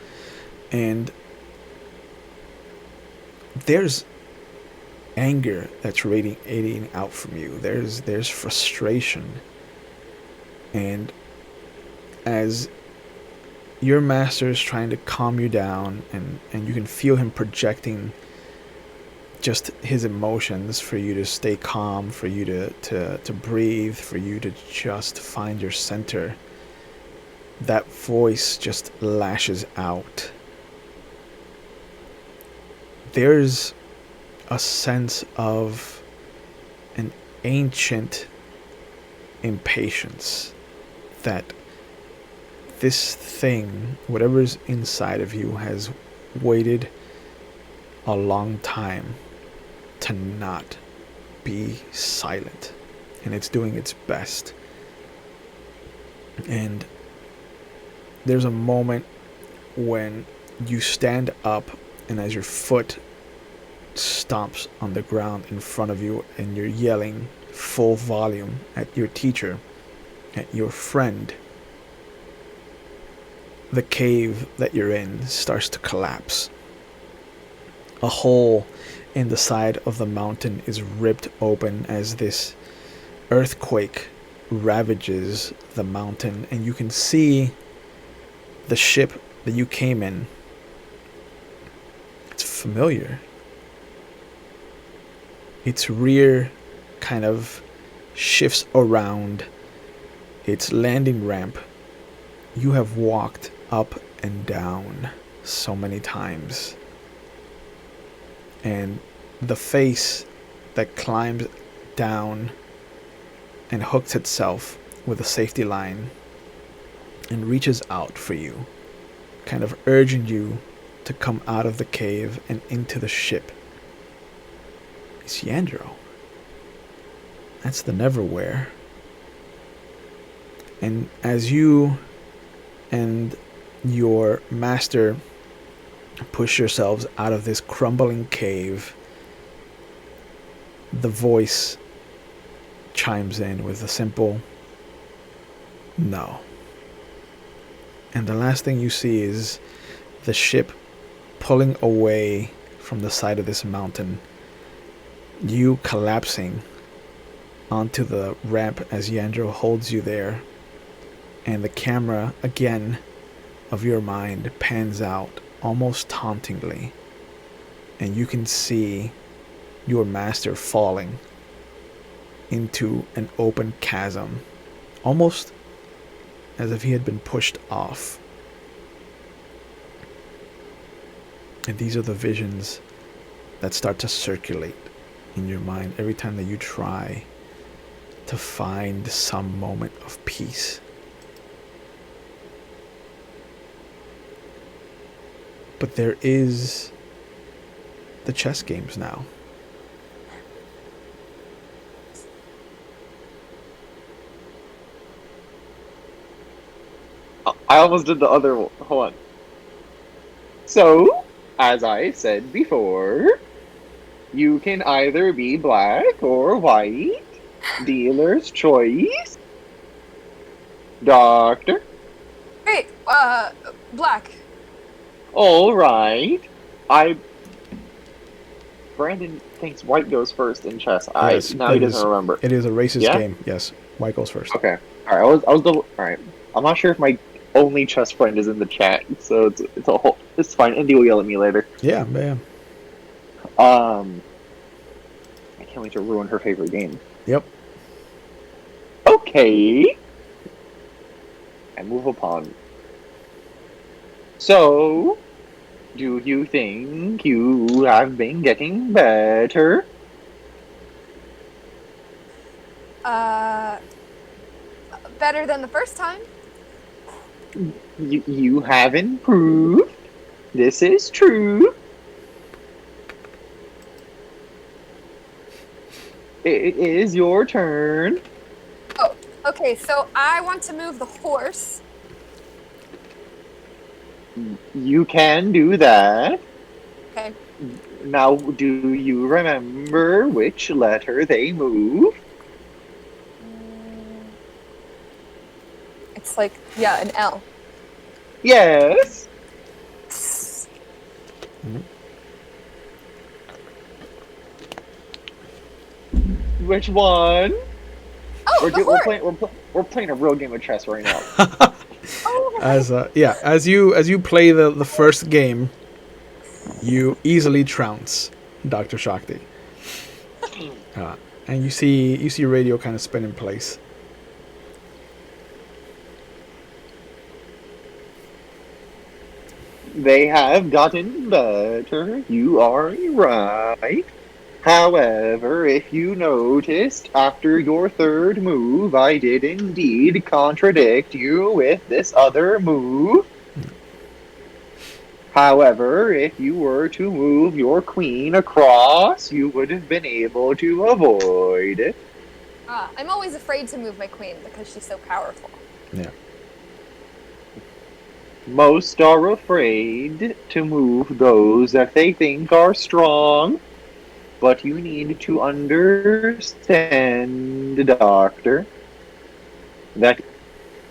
And there's anger that's radiating out from you. There's frustration. And as your master is trying to calm you down, and you can feel him projecting just his emotions for you to stay calm, for you to breathe, for you to just find your center, that voice just lashes out. There's a sense of an ancient impatience that this thing, whatever's inside of you, has waited a long time to not be silent, and it's doing its best. And there's a moment when you stand up, and as your foot stomps on the ground in front of you, and you're yelling full volume at your teacher, at your friend, the cave that you're in starts to collapse. A hole in the side of the mountain is ripped open as this earthquake ravages the mountain, and you can see the ship that you came in. It's familiar. Its rear kind of shifts around its landing ramp. You have walked up and down so many times. And the face that climbs down and hooks itself with a safety line and reaches out for you, kind of urging you to come out of the cave and into the ship. It's Yandro. That's the Neverwhere. And as you and your master push yourselves out of this crumbling cave, the voice chimes in with a simple no. And the last thing you see is the ship pulling away from the side of this mountain, you collapsing onto the ramp as Yandro holds you there, and the camera again of your mind pans out almost tauntingly, and you can see your master falling into an open chasm, almost as if he had been pushed off. And these are the visions that start to circulate in your mind every time that you try to find some moment of peace. But there is the chess games now. I almost did the other one. Hold on. So, as I said before, you can either be black or white. Dealer's choice. Doctor. Great. Black. All right. Brandon thinks white goes first in chess. Yes, Now he doesn't remember. It is a racist Yeah? game. Yes, white goes first. Okay. All right. I was all right. I'm not sure if my only chess friend is in the chat, so it's a whole. It's fine. Indy will yell at me later. Yeah. I can't wait to ruin her favorite game. Yep. Okay. And move upon. So, do you think you have been getting better? Better than the first time. You have improved. This is true. It is your turn. Oh, okay. So I want to move the horse. You can do that. Okay. Now, do you remember which letter they move? It's like, yeah, an L. Yes. Which one? Oh, the horse. We're playing a real game of chess right now. Oh, As you play the first game, you easily trounce Dr. Shakti, and you see radio kind of spin in place. They have gotten better. You are right. However, if you noticed, after your third move, I did indeed contradict you with this other move. However, if you were to move your queen across, you would have been able to avoid it. I'm always afraid to move my queen because she's so powerful. Yeah. Most are afraid to move those that they think are strong. But you need to understand, Doctor, that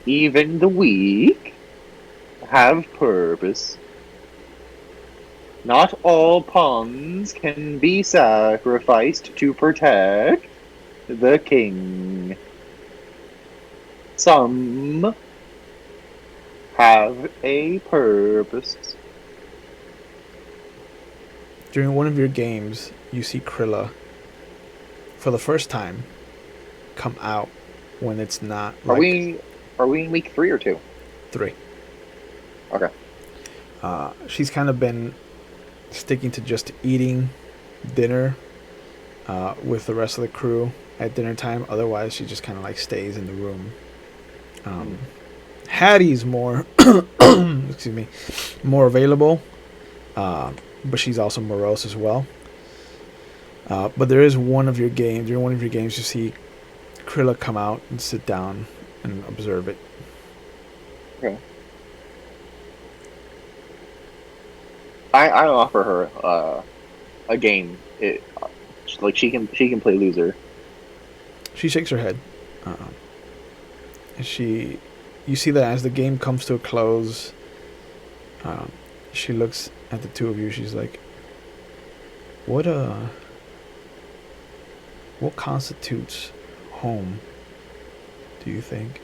even the weak have purpose. Not all pawns can be sacrificed to protect the king. Some have a purpose. During one of your games, you see Krilla, for the first time, come out when it's not. Are we in week 3 or 2? 3. Okay. She's kind of been sticking to just eating dinner with the rest of the crew at dinner time. Otherwise, she just kind of like stays in the room. Hattie's more, excuse me, more available, but she's also morose as well. But there is one of your games. During one of your games, you see Krilla come out and sit down and observe it. I offer her a game. Like she can play loser. She shakes her head. You see that as the game comes to a close, she looks at the two of you. She's like, what constitutes home, do you think?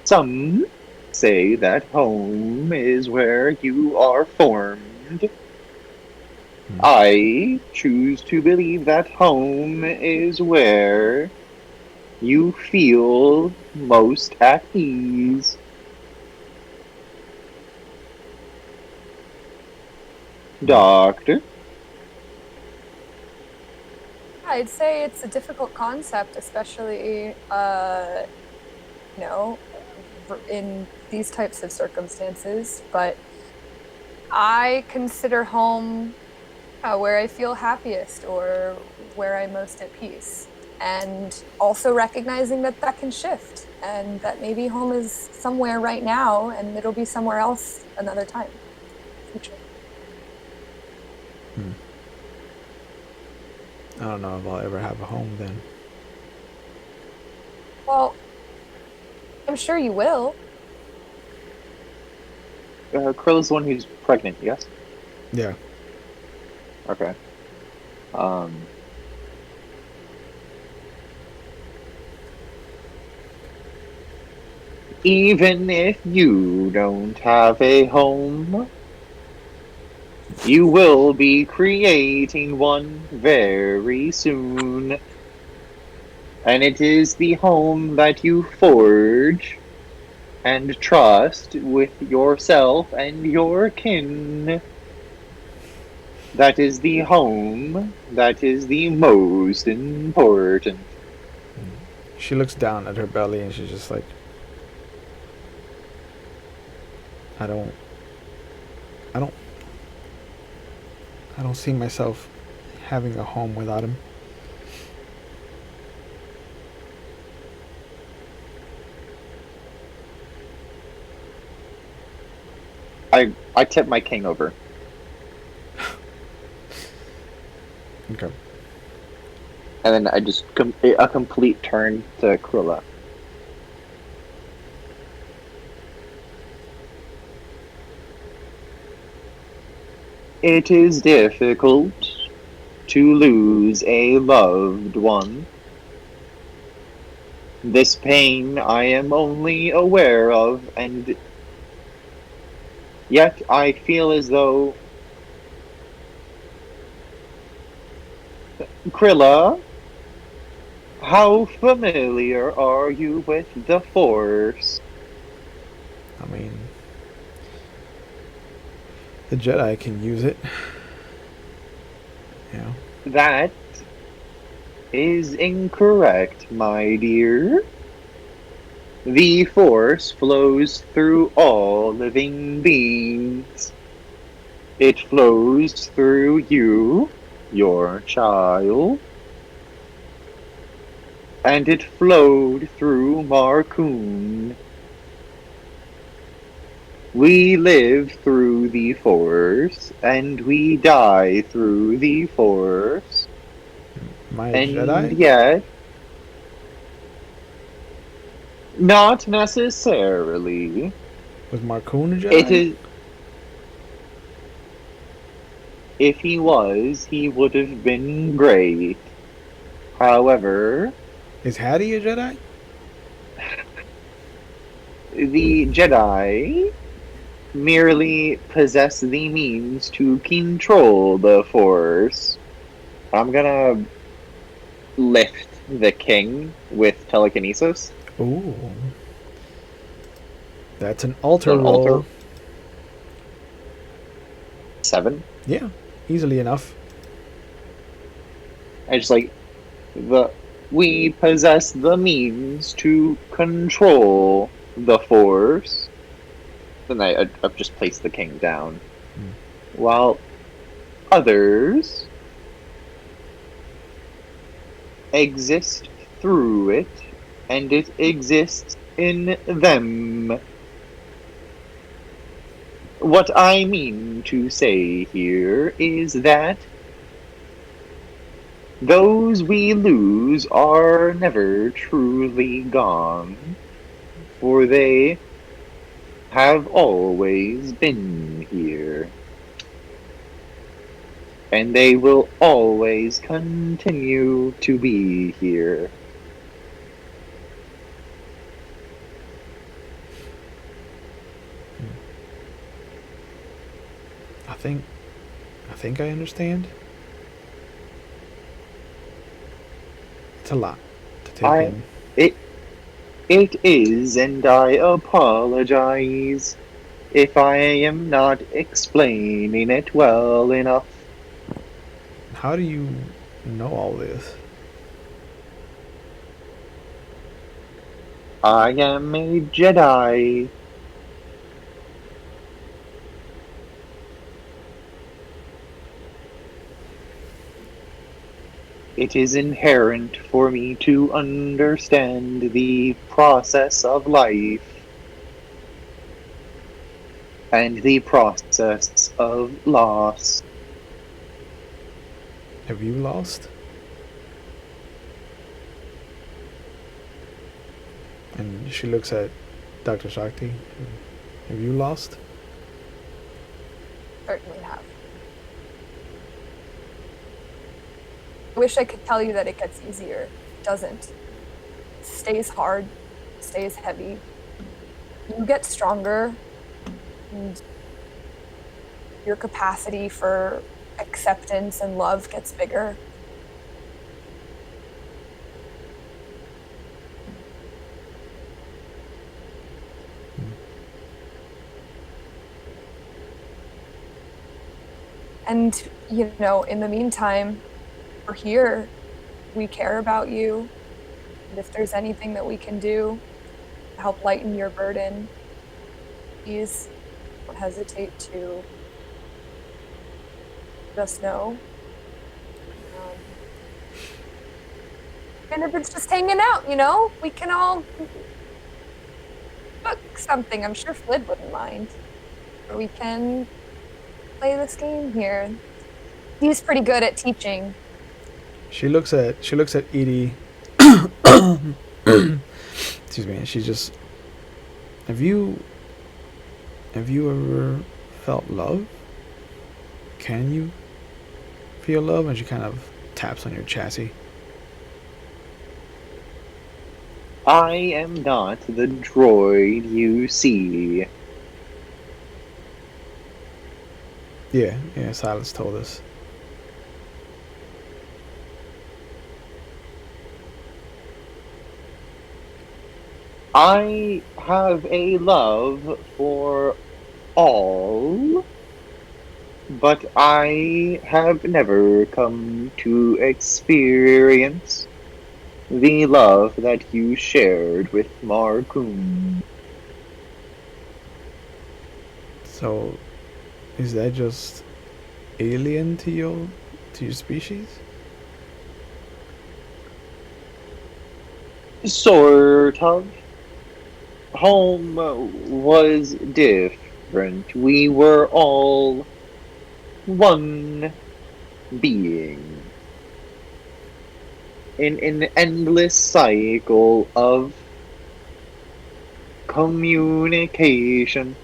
Some say that home is where you are formed. I choose to believe that home is where you feel most at ease. Doctor? I'd say it's a difficult concept, especially, in these types of circumstances. But I consider home where I feel happiest or where I'm most at peace. And also recognizing that that can shift and that maybe home is somewhere right now and it'll be somewhere else another time. Future. I don't know if I'll ever have a home then. Well, I'm sure you will. Krilla's the one who's pregnant, yes? Yeah. Okay. Even if you don't have a home, you will be creating one very soon. And it is the home that you forge and trust with yourself and your kin. That is the home that is the most important. She looks down at her belly and she's just like, I don't see myself having a home without him. I tip my king over. Okay. And then I just a complete turn to Krilla. It is difficult to lose a loved one. This pain I am only aware of, and yet I feel as though... Krilla, how familiar are you with the Force? I mean, the Jedi can use it. Yeah. That is incorrect, my dear. The Force flows through all living beings. It flows through you, your child, and it flowed through Marcoon. We live through the Force, and we die through the Force. My And Jedi? yet, not necessarily. Was Marcoon a Jedi? It is. If he was, he would have been great. However, Is Hattie a Jedi? the Jedi merely possess the means to control the Force. I'm gonna lift the king with telekinesis. Ooh. That's an altar An roll. altar. 7. Yeah, easily enough. I just like we possess the means to control the Force. Then I've just placed the king down. While others exist through it, and it exists in them. What I mean to say here is that those we lose are never truly gone, for they have always been here. And they will always continue to be here. I think I understand. It's a lot to take in. It is, and I apologize if I am not explaining it well enough. How do you know all this? I am a Jedi. It is inherent for me to understand the process of life and the process of loss. Have you lost? And she looks at Dr. Shakti. Have you lost? Certainly have. I wish I could tell you that it gets easier. It doesn't. It stays hard, it stays heavy. You get stronger, and your capacity for acceptance and love gets bigger. And, you know, in the meantime, we're here. We care about you. And if there's anything that we can do to help lighten your burden, please don't hesitate to let us know. And if it's just hanging out, you know, we can all book something. I'm sure Flid wouldn't mind. Or we can play this game here. He's pretty good at teaching. She looks at Eedee. Excuse me. And she just, have you ever felt love? Can you feel love? And she kind of taps on your chassis. I am not the droid you see. Yeah, Silas told us. I have a love for all, but I have never come to experience the love that you shared with Markoon. So, is that just alien to your species? Sort of. Home was different. We were all one being in an endless cycle of communication.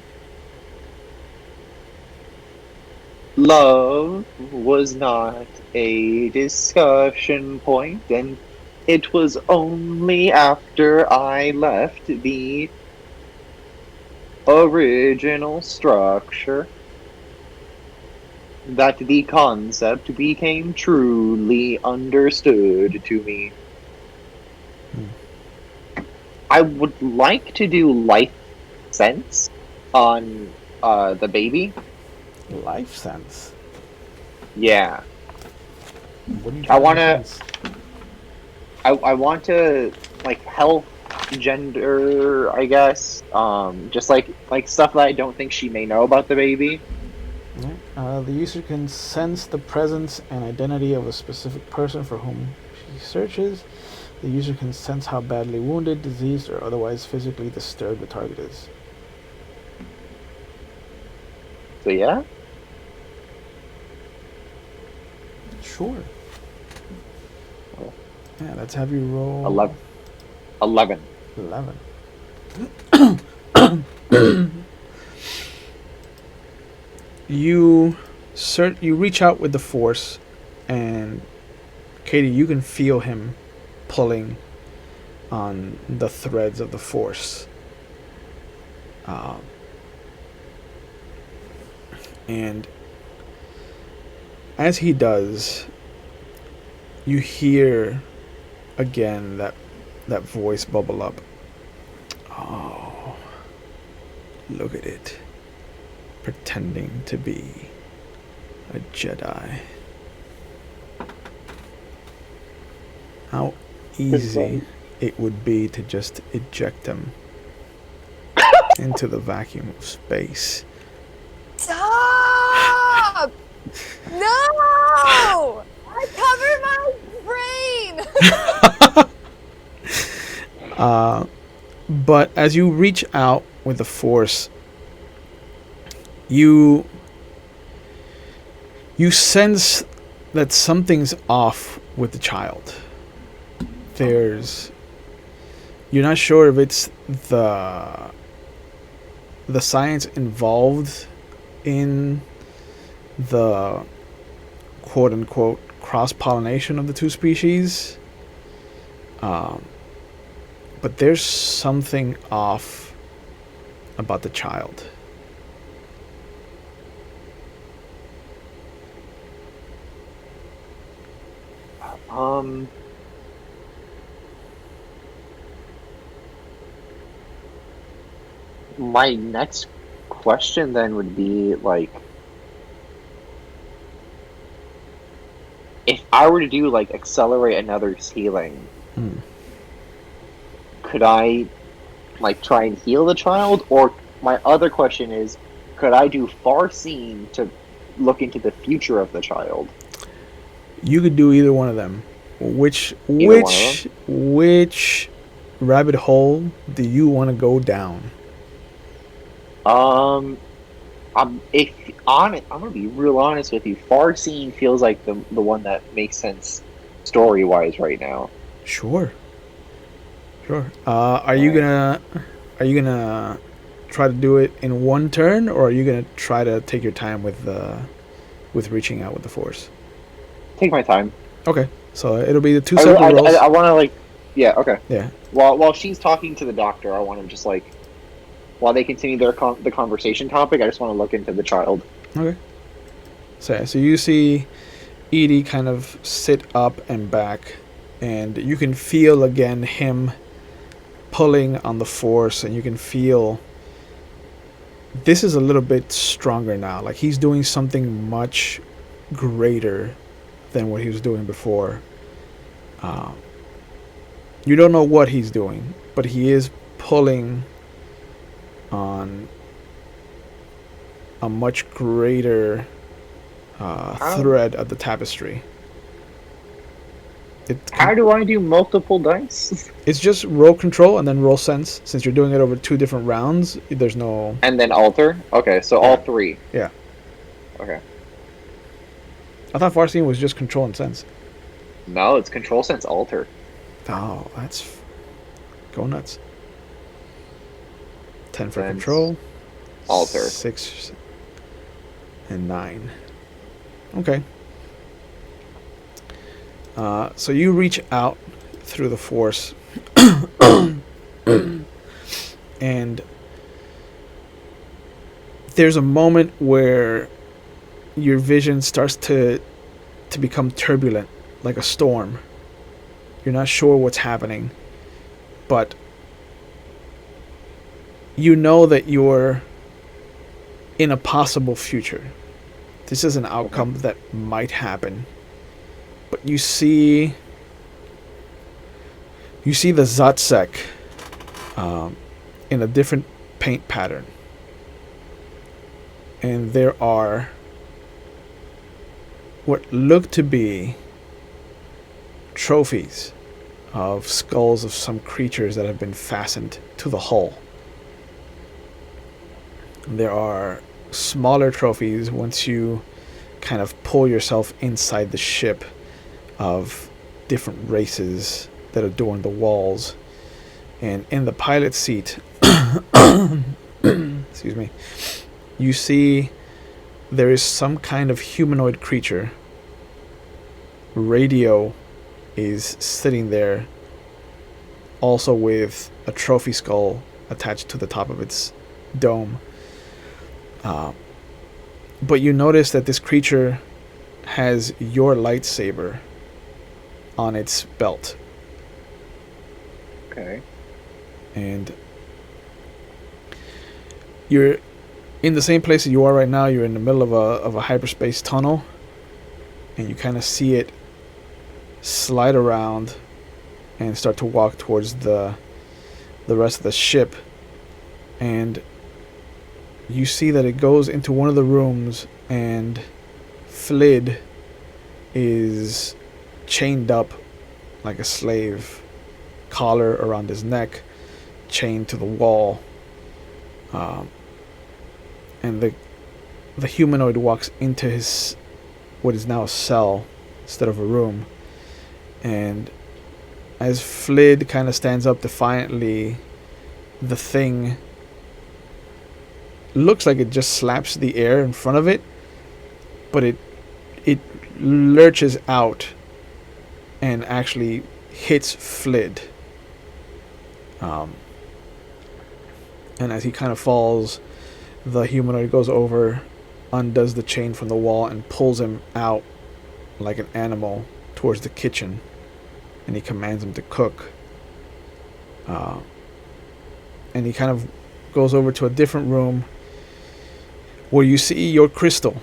Love was not a discussion point, and it was only after I left the original structure that the concept became truly understood to me. I would like to do life sense on the baby. Life sense? Yeah. What do you I want to... sense? I want to, like, health, gender, I guess. Just like stuff that I don't think she may know about the baby. The user can sense the presence and identity of a specific person for whom she searches. The user can sense how badly wounded, diseased, or otherwise physically disturbed the target is. So yeah? Sure. Oh. Yeah, let's have you roll... 11. 11. You reach out with the force, and Katie, you can feel him pulling on the threads of the force. And as he does, you hear again that voice bubble up. Oh, look at it. Pretending to be a Jedi. How easy it would be to just eject them into the vacuum of space. Stop! No! I covered my brain! But as you reach out with the force, you sense that something's off with the child. You're not sure if it's the science involved in the quote unquote cross-pollination of the two species, but there's something off about the child. My next question then would be like, if I were to do like accelerate another's healing, could I like try and heal the child? Or my other question is, could I do Farseeing to look into the future of the child? You could do either one of them. Which rabbit hole do you want to go down? I'm gonna be real honest with you. Farseeing feels like the one that makes sense story wise right now. Sure. Are you gonna try to do it in one turn, or are you gonna try to take your time with reaching out with the force? Take my time. Okay, so it'll be the two separate rolls. I want to like, yeah, okay. Yeah. While she's talking to the doctor, I want to just like, while they continue the conversation topic, I just want to look into the child. Okay. So you see Eedee kind of sit up and back, and you can feel again him pulling on the force, and you can feel this is a little bit stronger now. Like he's doing something much greater than what he was doing before. You don't know what he's doing, but he is pulling on a much greater thread of the tapestry. How do I do multiple dice? It's just roll control and then roll sense. Since you're doing it over 2 different rounds, there's no... And then alter? Okay, so all 3. Yeah. Okay. I thought Farseeing was just control and sense. No, it's control, sense, alter. Oh, that's... Go nuts. 10 for Sense, control. alter. 6 and 9. Okay. So you reach out through the force, and there's a moment where your vision starts to become turbulent, like a storm. You're not sure what's happening, but you know that you're in a possible future. This is an outcome that might happen. But you see the Zatsek in a different paint pattern. And there are what look to be trophies of skulls of some creatures that have been fastened to the hull. There are smaller trophies once you kind of pull yourself inside the ship of different races that adorn the walls. And in the pilot seat, excuse me, you see there is some kind of humanoid creature. Radio is sitting there, also with a trophy skull attached to the top of its dome. But you notice that this creature has your lightsaber on its belt. Okay. And you're in the same place that you are right now. You're in the middle of a hyperspace tunnel, and you kind of see it slide around and start to walk towards the rest of the ship. And you see that it goes into one of the rooms, and Flid is chained up like a slave, collar around his neck, chained to the wall. And the humanoid walks into his what is now a cell instead of a room. And as Flid kind of stands up defiantly, the thing looks like it just slaps the air in front of it, but it lurches out and actually hits Flid. And as he kind of falls, the humanoid goes over, undoes the chain from the wall, and pulls him out like an animal towards the kitchen. And he commands him to cook. And he kind of goes over to a different room where you see your crystal.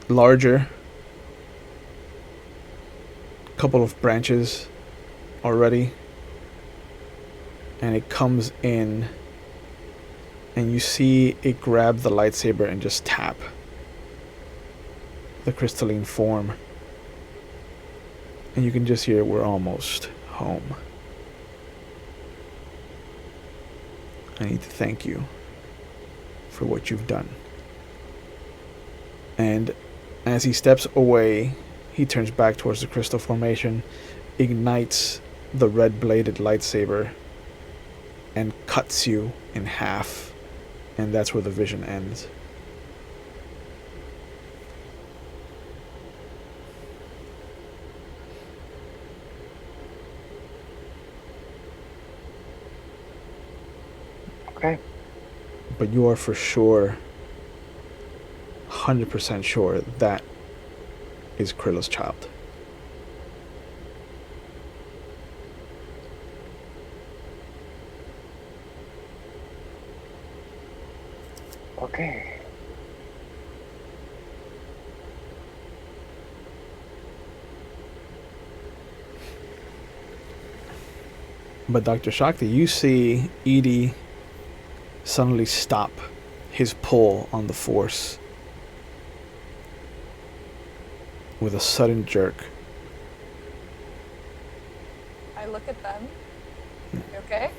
Larger. Couple of branches already. And it comes in, and you see it grab the lightsaber and just tap the crystalline form. And you can just hear, "We're almost home. I need to thank you for what you've done." And as he steps away, he turns back towards the crystal formation, ignites the red-bladed lightsaber, and cuts you in half. And that's where the vision ends. Okay. But you are for sure, 100% sure, that is Krilla's child. Okay. But Dr. Shakti, you see Eedee suddenly stop his pull on the Force with a sudden jerk. I look at them. You okay?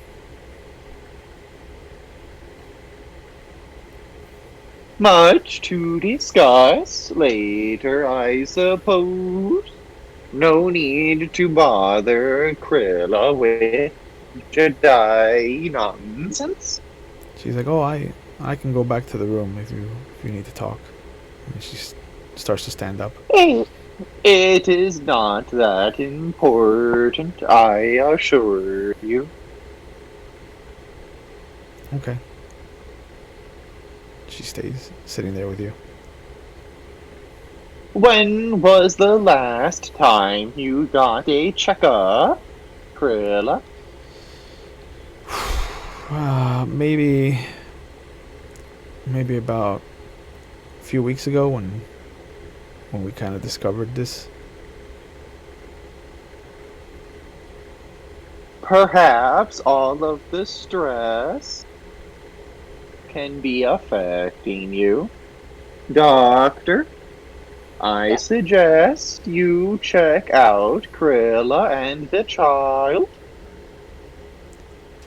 Much to discuss later, I suppose. No need to bother Krilla with Jedi nonsense. She's like, "Oh, I can go back to the room if you need to talk." And she starts to stand up. It is not that important, I assure you. Okay. She stays sitting there with you. When was the last time you got a checkup, Krilla? Maybe about a few weeks ago when we kind of discovered this. Perhaps all of the stress can be affecting you, Doctor. I Yeah. suggest you check out Krilla and the child.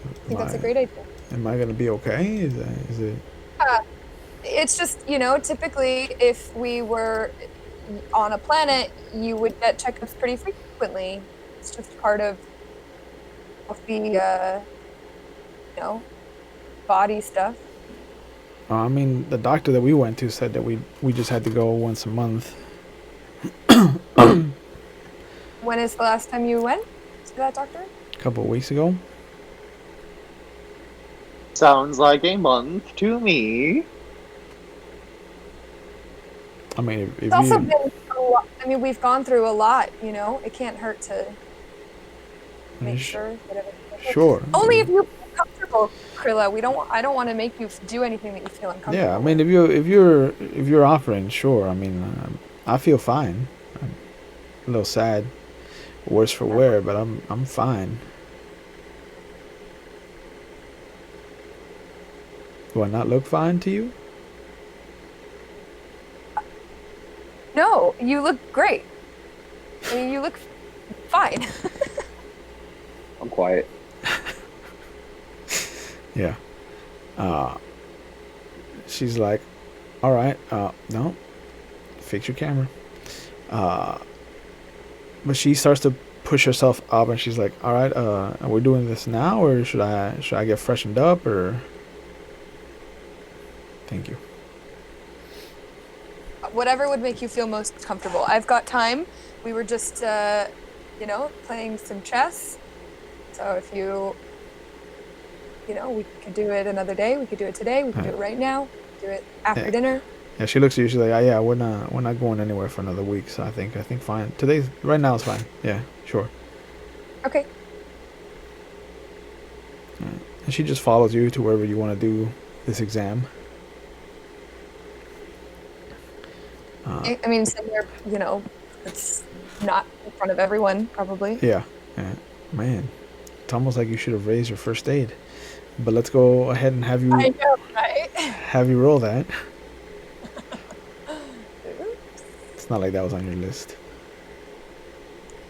I think that's a great idea. Am I gonna be okay? Is it? Uh, it's just, typically if we were on a planet, you would get checkups pretty frequently. It's just part of the, body stuff. I mean, the doctor that we went to said that we just had to go once a month. When is the last time you went to that doctor? A couple of weeks ago. Sounds like a month to me. I mean, if It's also you, been a lot. I mean, we've gone through a lot, It can't hurt to make sure that everything's sure. Only if you feel comfortable, Krilla. I don't want to make you do anything that you feel uncomfortable. Yeah, I mean, if you're offering, sure. I mean, I feel fine. I'm a little sad, worse for wear, but I'm fine. Do I not look fine to you? No, you look great. I mean, you look fine. I'm quiet. Yeah. She's like, all right, no, fix your camera. But she starts to push herself up, and she's like, all right, are we doing this now, or should I get freshened up, or? Thank you. Whatever would make you feel most comfortable. I've got time. We were just, playing some chess. So if you, we could do it another day. We could do it today. We could do it right now. We could do it after dinner. Yeah, she looks at you. She's like, yeah, we're not going anywhere for another week. So I think fine. Right now is fine. Yeah, sure. Okay. And she just follows you to wherever you want to do this exam. I mean, somewhere, it's not in front of everyone, probably. Yeah. Man, it's almost like you should have raised your first aid. But let's go ahead and have you. I know, right? Have you roll that. It's not like that was on your list.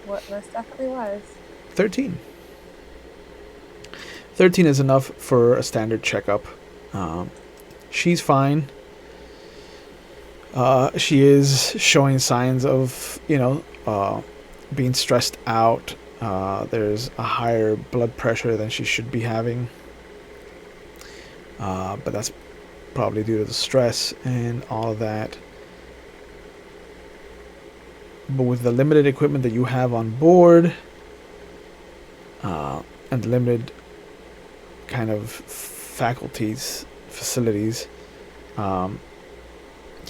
What most definitely was. 13. 13 is enough for a standard checkup. She's fine. She is showing signs of, being stressed out. There's a higher blood pressure than she should be having. But that's probably due to the stress and all of that. But with the limited equipment that you have on board, and limited kind of facilities,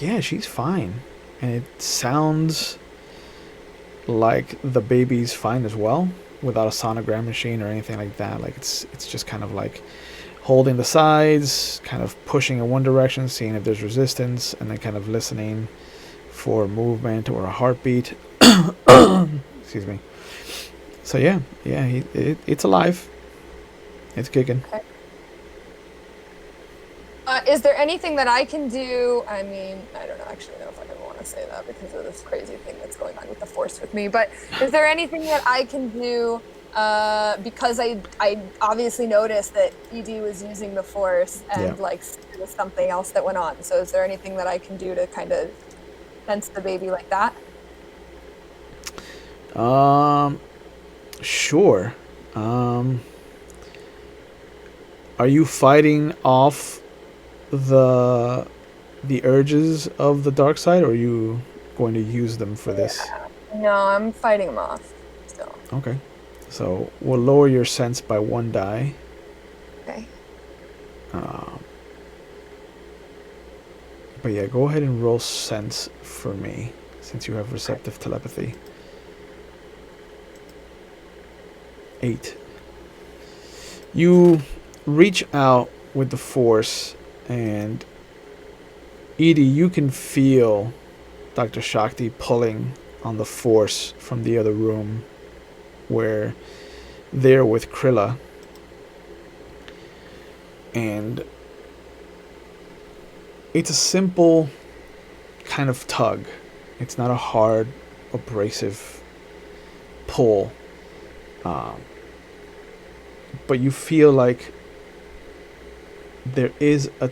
yeah, she's fine. And it sounds like the baby's fine as well, without a sonogram machine or anything like that. Like it's just kind of like holding the sides, kind of pushing in one direction, seeing if there's resistance, and then kind of listening for movement or a heartbeat. Excuse me. So yeah, it's alive. It's kicking. Okay. Is there anything that I can do? I mean, I don't actually know if I ever want to say that because of this crazy thing that's going on with the Force with me. But is there anything that I can do? Because I obviously noticed that Eedee was using the Force, and there was something else that went on. So is there anything that I can do to kind of sense the baby like that? Sure. Are you fighting off the urges of the dark side, or are you going to use them for this? No, I'm fighting them off still. Okay. So we'll lower your sense by 1 die. Okay. But yeah, go ahead and roll sense for me, since you have receptive telepathy. 8. You reach out with the Force, and Eedee, you can feel Dr. Shakti pulling on the Force from the other room where they're with Krilla. And it's a simple kind of tug. It's not a hard, abrasive pull. But you feel like there is a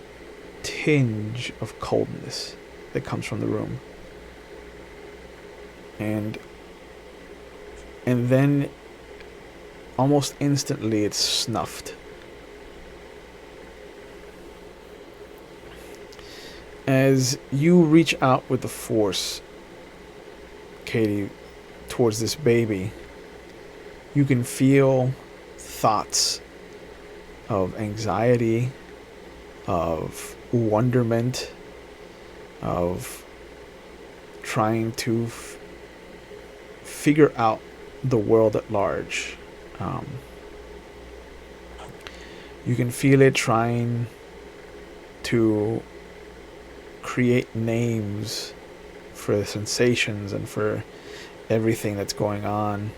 tinge of coldness that comes from the room. And then almost instantly it's snuffed. As you reach out with the force, Katie, towards this baby, you can feel thoughts of anxiety, of wonderment, of trying to figure out the world at large. You can feel it trying to create names for the sensations and for everything that's going on.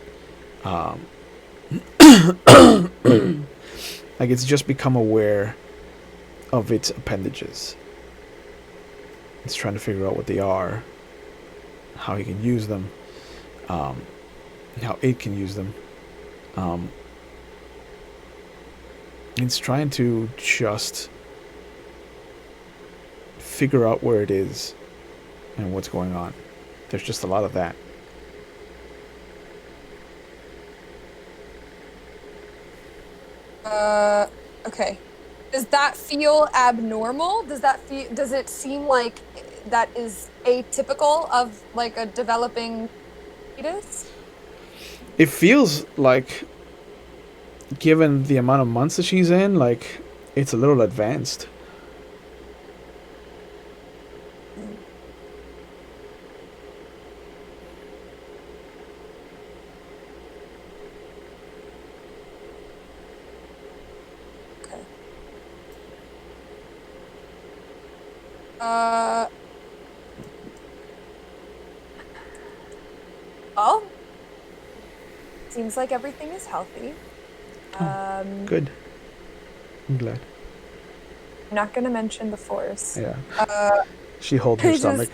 Like it's just become aware of its appendages. It's trying to figure out what they are, how he can use them, how it can use them. It's trying to just figure out where it is and what's going on. There's just a lot of that. Okay. Does that feel abnormal? Does it seem like that is atypical of like a developing fetus? It feels like, given the amount of months that she's in, like it's a little advanced. Well, seems like everything is healthy. Good. I'm glad. I'm not going to mention the force. Yeah. She holds her stomach.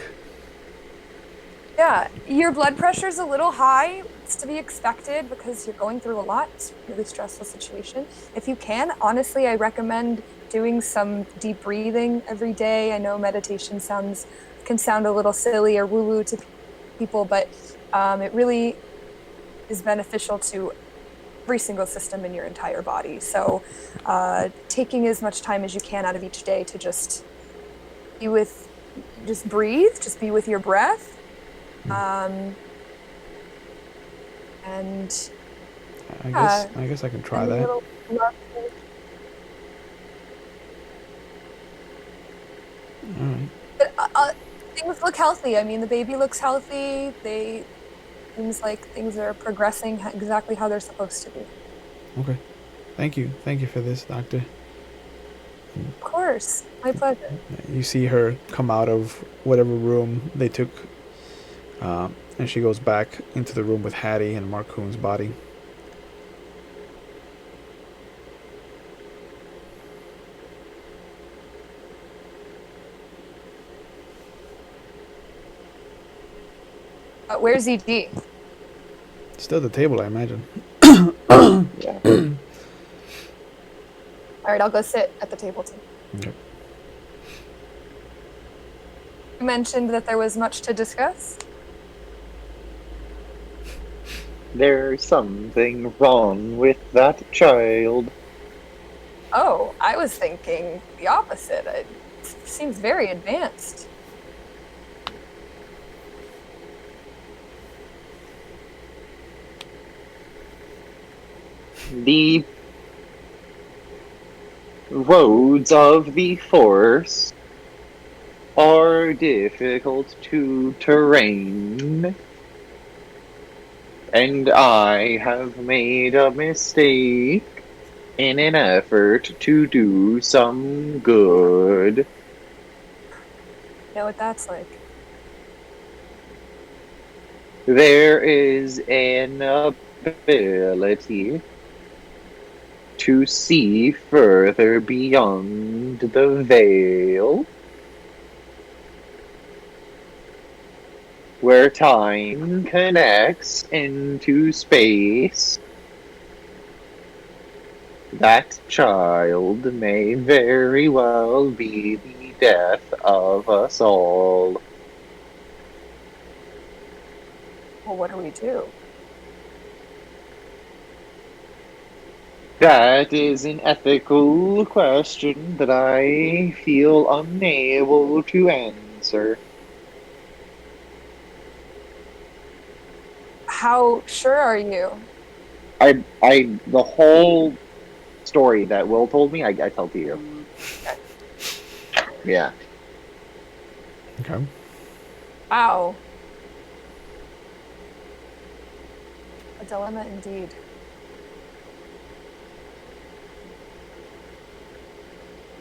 Yeah, your blood pressure's a little high. It's to be expected because you're going through a lot. It's a really stressful situation. If you can, honestly, I recommend doing some deep breathing every day. I know meditation can sound a little silly or woo-woo to people, but it really is beneficial to every single system in your entire body. So taking as much time as you can out of each day to just breathe, just be with your breath. And I guess I can try that. Alright. But, things look healthy. I mean, the baby looks healthy. Seems like things are progressing exactly how they're supposed to be. Okay. Thank you. Thank you for this, Doctor. Of course. My pleasure. You see her come out of whatever room they took, and she goes back into the room with Hattie and Marcoon's body. Where's Eedee? Still at the table, I imagine. Yeah. All right, I'll go sit at the table too. Okay. You mentioned that there was much to discuss. There's something wrong with that child. Oh, I was thinking the opposite. It seems very advanced. The roads of the forest are difficult to terrain, and I have made a mistake in an effort to do some good. You know what that's like. There is an ability to see further beyond the veil. where time connects into space, that child may very well be the death of us all. Well, what do we do? That is an ethical question that I feel unable to answer. How sure are you? The whole story that Will told me, I tell to you. Yeah. Okay. Wow. A dilemma indeed.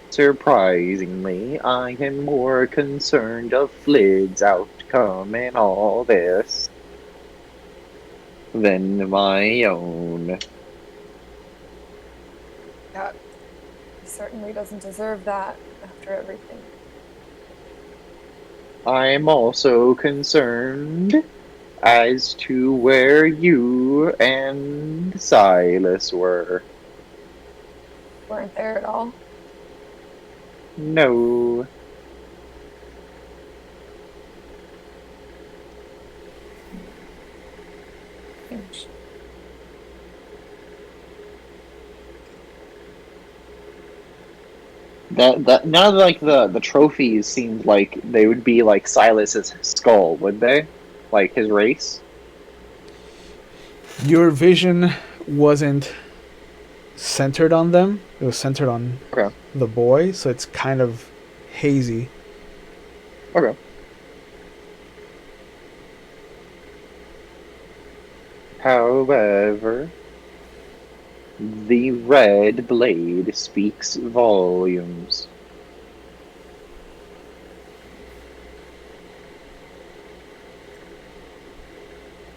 Surprisingly, I am more concerned of Flid's outcome in all this than my own. Yeah, he certainly doesn't deserve that after everything. I'm also concerned as to where you and Silas were. Weren't there at all? No. Strange. That none of like the trophies seemed like they would be like Silas's skull, would they? Like his race? Your vision wasn't centered on them. It was centered on Okay. the boy, so it's kind of hazy. Okay. However, the red blade speaks volumes.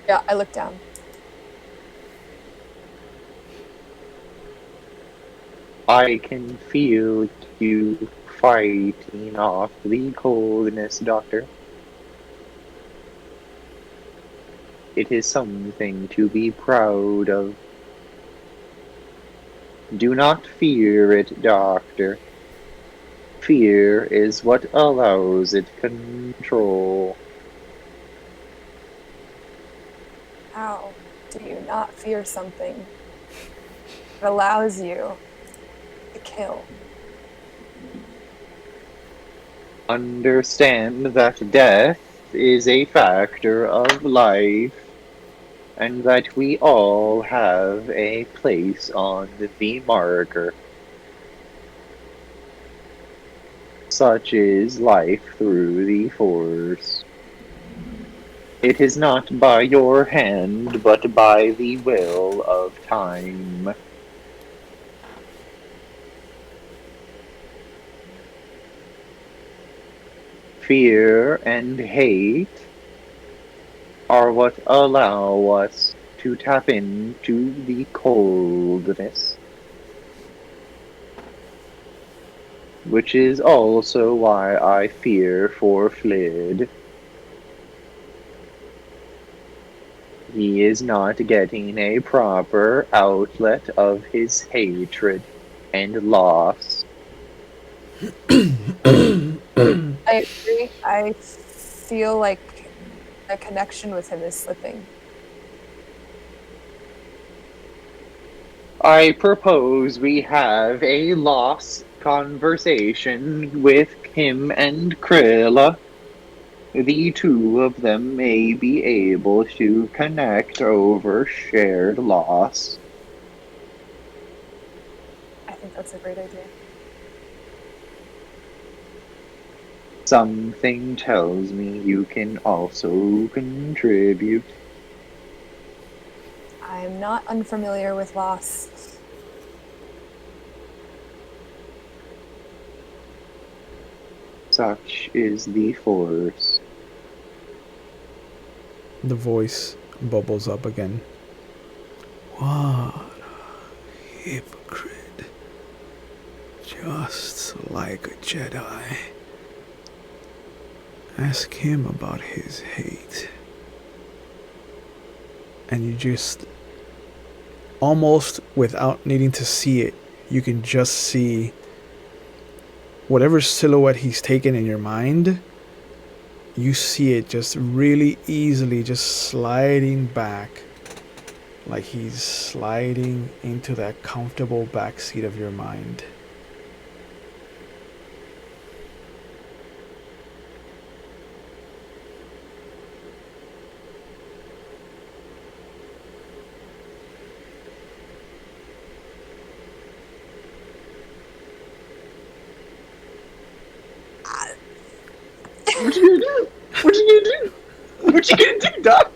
Yeah, I looked down. I can feel you fighting off the coldness, Doctor. It is something to be proud of. Do not fear it, Doctor. Fear is what allows it control. How do you not fear something that allows you to kill? Understand that death is a factor of life, and that we all have a place on the marker. Such is life through the Force. It is not by your hand, but by the will of time. Fear and hate are what allow us to tap into the coldness, which is also why I fear for Flid. He is not getting a proper outlet of his hatred and loss. I agree. I feel like a connection with him is slipping. I propose we have a loss conversation with him and Krilla. The two of them may be able to connect over shared loss. I think that's a great idea. Something tells me you can also contribute. I'm not unfamiliar with loss. Such is the Force. The voice bubbles up again. What a hypocrite. Just like a Jedi. Ask him about his hate. and you just, almost without needing to see it, you can just see whatever silhouette he's taken in your mind. You see it just really easily just sliding back, like he's sliding into that comfortable backseat of your mind. What you gonna do? What you gonna do? What you gonna do, Doc?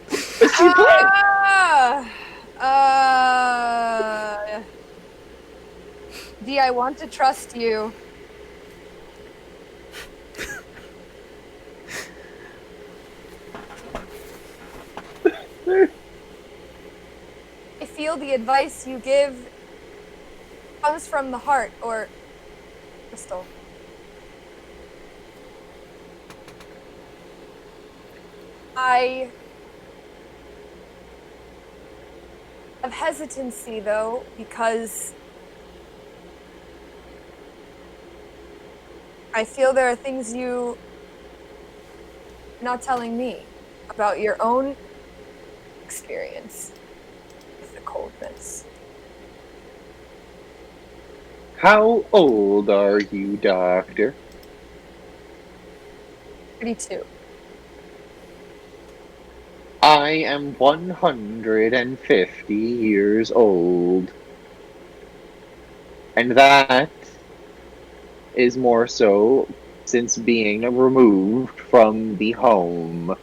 What's your plan? Dee, I want to trust you. I feel the advice you give comes from the heart, or crystal. I have hesitancy, though, because I feel there are things you're not telling me about your own experience with the coldness. How old are you, Doctor? 32. I am 150 years old. And that is more so since being removed from the home.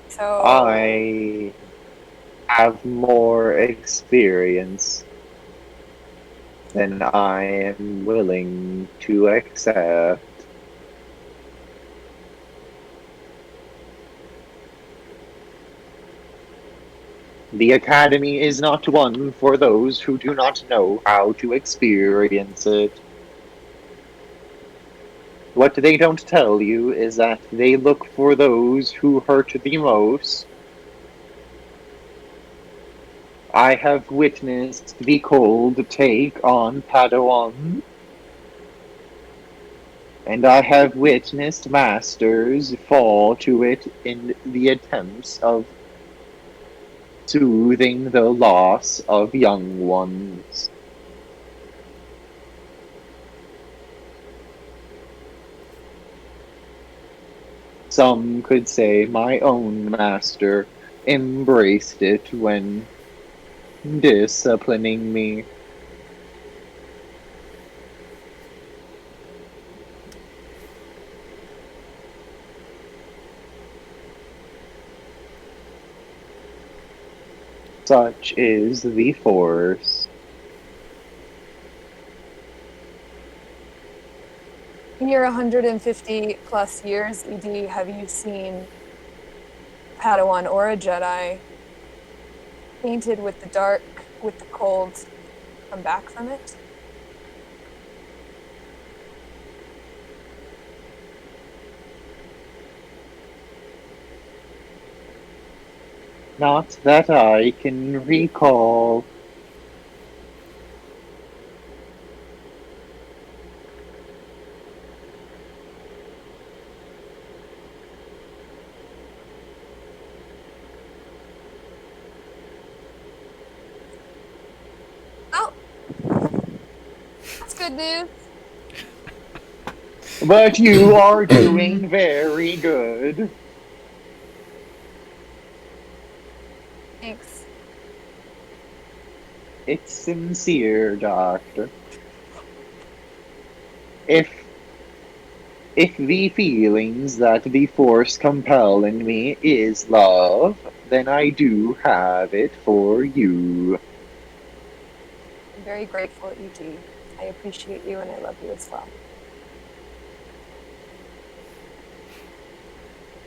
So I have more experience than I am willing to accept. The Academy is not one for those who do not know how to experience it. What they don't tell you is that they look for those who hurt the most. I have witnessed the cold take on Padawan, and I have witnessed masters fall to it in the attempts of soothing the loss of young ones. Some could say my own master embraced it when disciplining me. Such is the Force. in your 150 plus years, Eedee, have you seen Padawan or a Jedi painted with the dark, with the cold, come back from it? Not that I can recall. Oh, that's good news. But you are doing very good. Thanks. It's sincere, Doctor. If the feelings that the Force compel in me is love, then I do have it for you. I'm very grateful, Eedee. I appreciate you and I love you as well.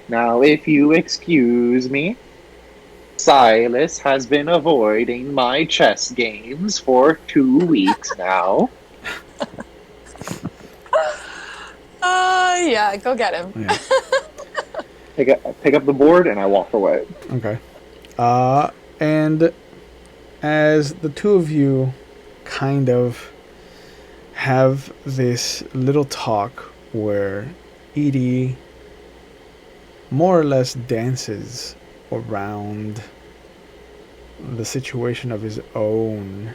Now, if you excuse me, Silas has been avoiding my chess games for 2 weeks now. Yeah, go get him. Yeah. Pick up the board, and I walk away. Okay. And as the two of you kind of have this little talk where Eedee more or less dances around the situation of his own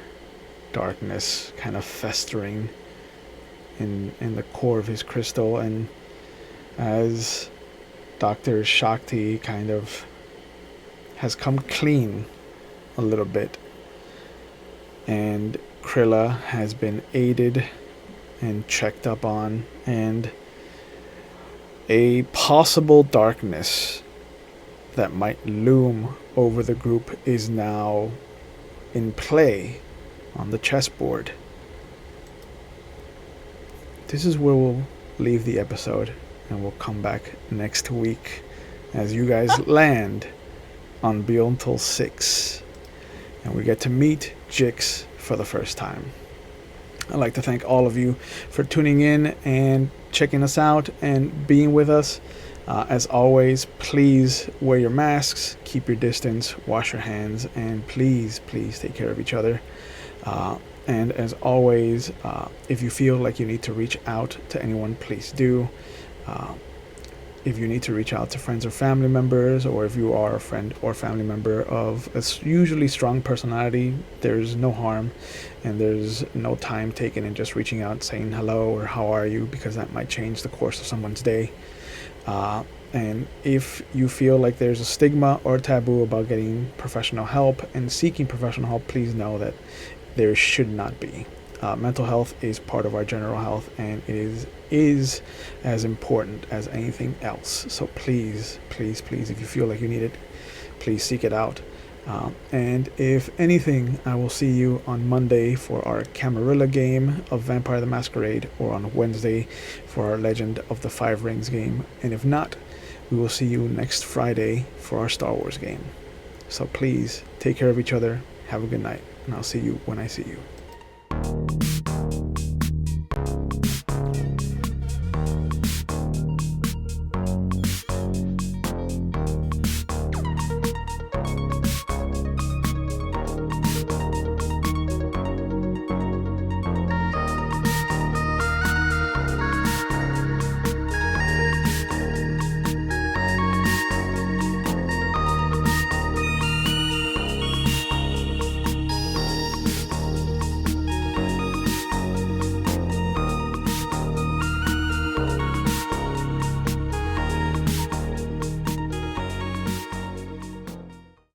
darkness kind of festering in the core of his crystal, and as Dr. Shakti kind of has come clean a little bit, and Krilla has been aided and checked up on, and a possible darkness that might loom over the group is now in play on the chessboard. This is where we'll leave the episode, and we'll come back next week as you guys land on Beyond 6, and we get to meet Jix for the first time. I'd like to thank all of you for tuning in and checking us out and being with us. As always, please wear your masks, keep your distance, wash your hands, and please take care of each other. And as always, if you feel like you need to reach out to anyone, please do. If you need to reach out to friends or family members, or if you are a friend or family member of a usually strong personality, there's no harm, and there's no time taken in just reaching out, saying hello or how are you, because that might change the course of someone's day. And if you feel like there's a stigma or taboo about getting professional help and seeking professional help, please know that there should not be. Mental health is part of our general health, and it is as important as anything else. So please, if you feel like you need it, please seek it out. And if anything, I will see you on Monday for our Camarilla game of Vampire the Masquerade, or on Wednesday for our Legend of the Five Rings game. And if not, we will see you next Friday for our Star Wars game. So please, take care of each other, have a good night, and I'll see you when I see you.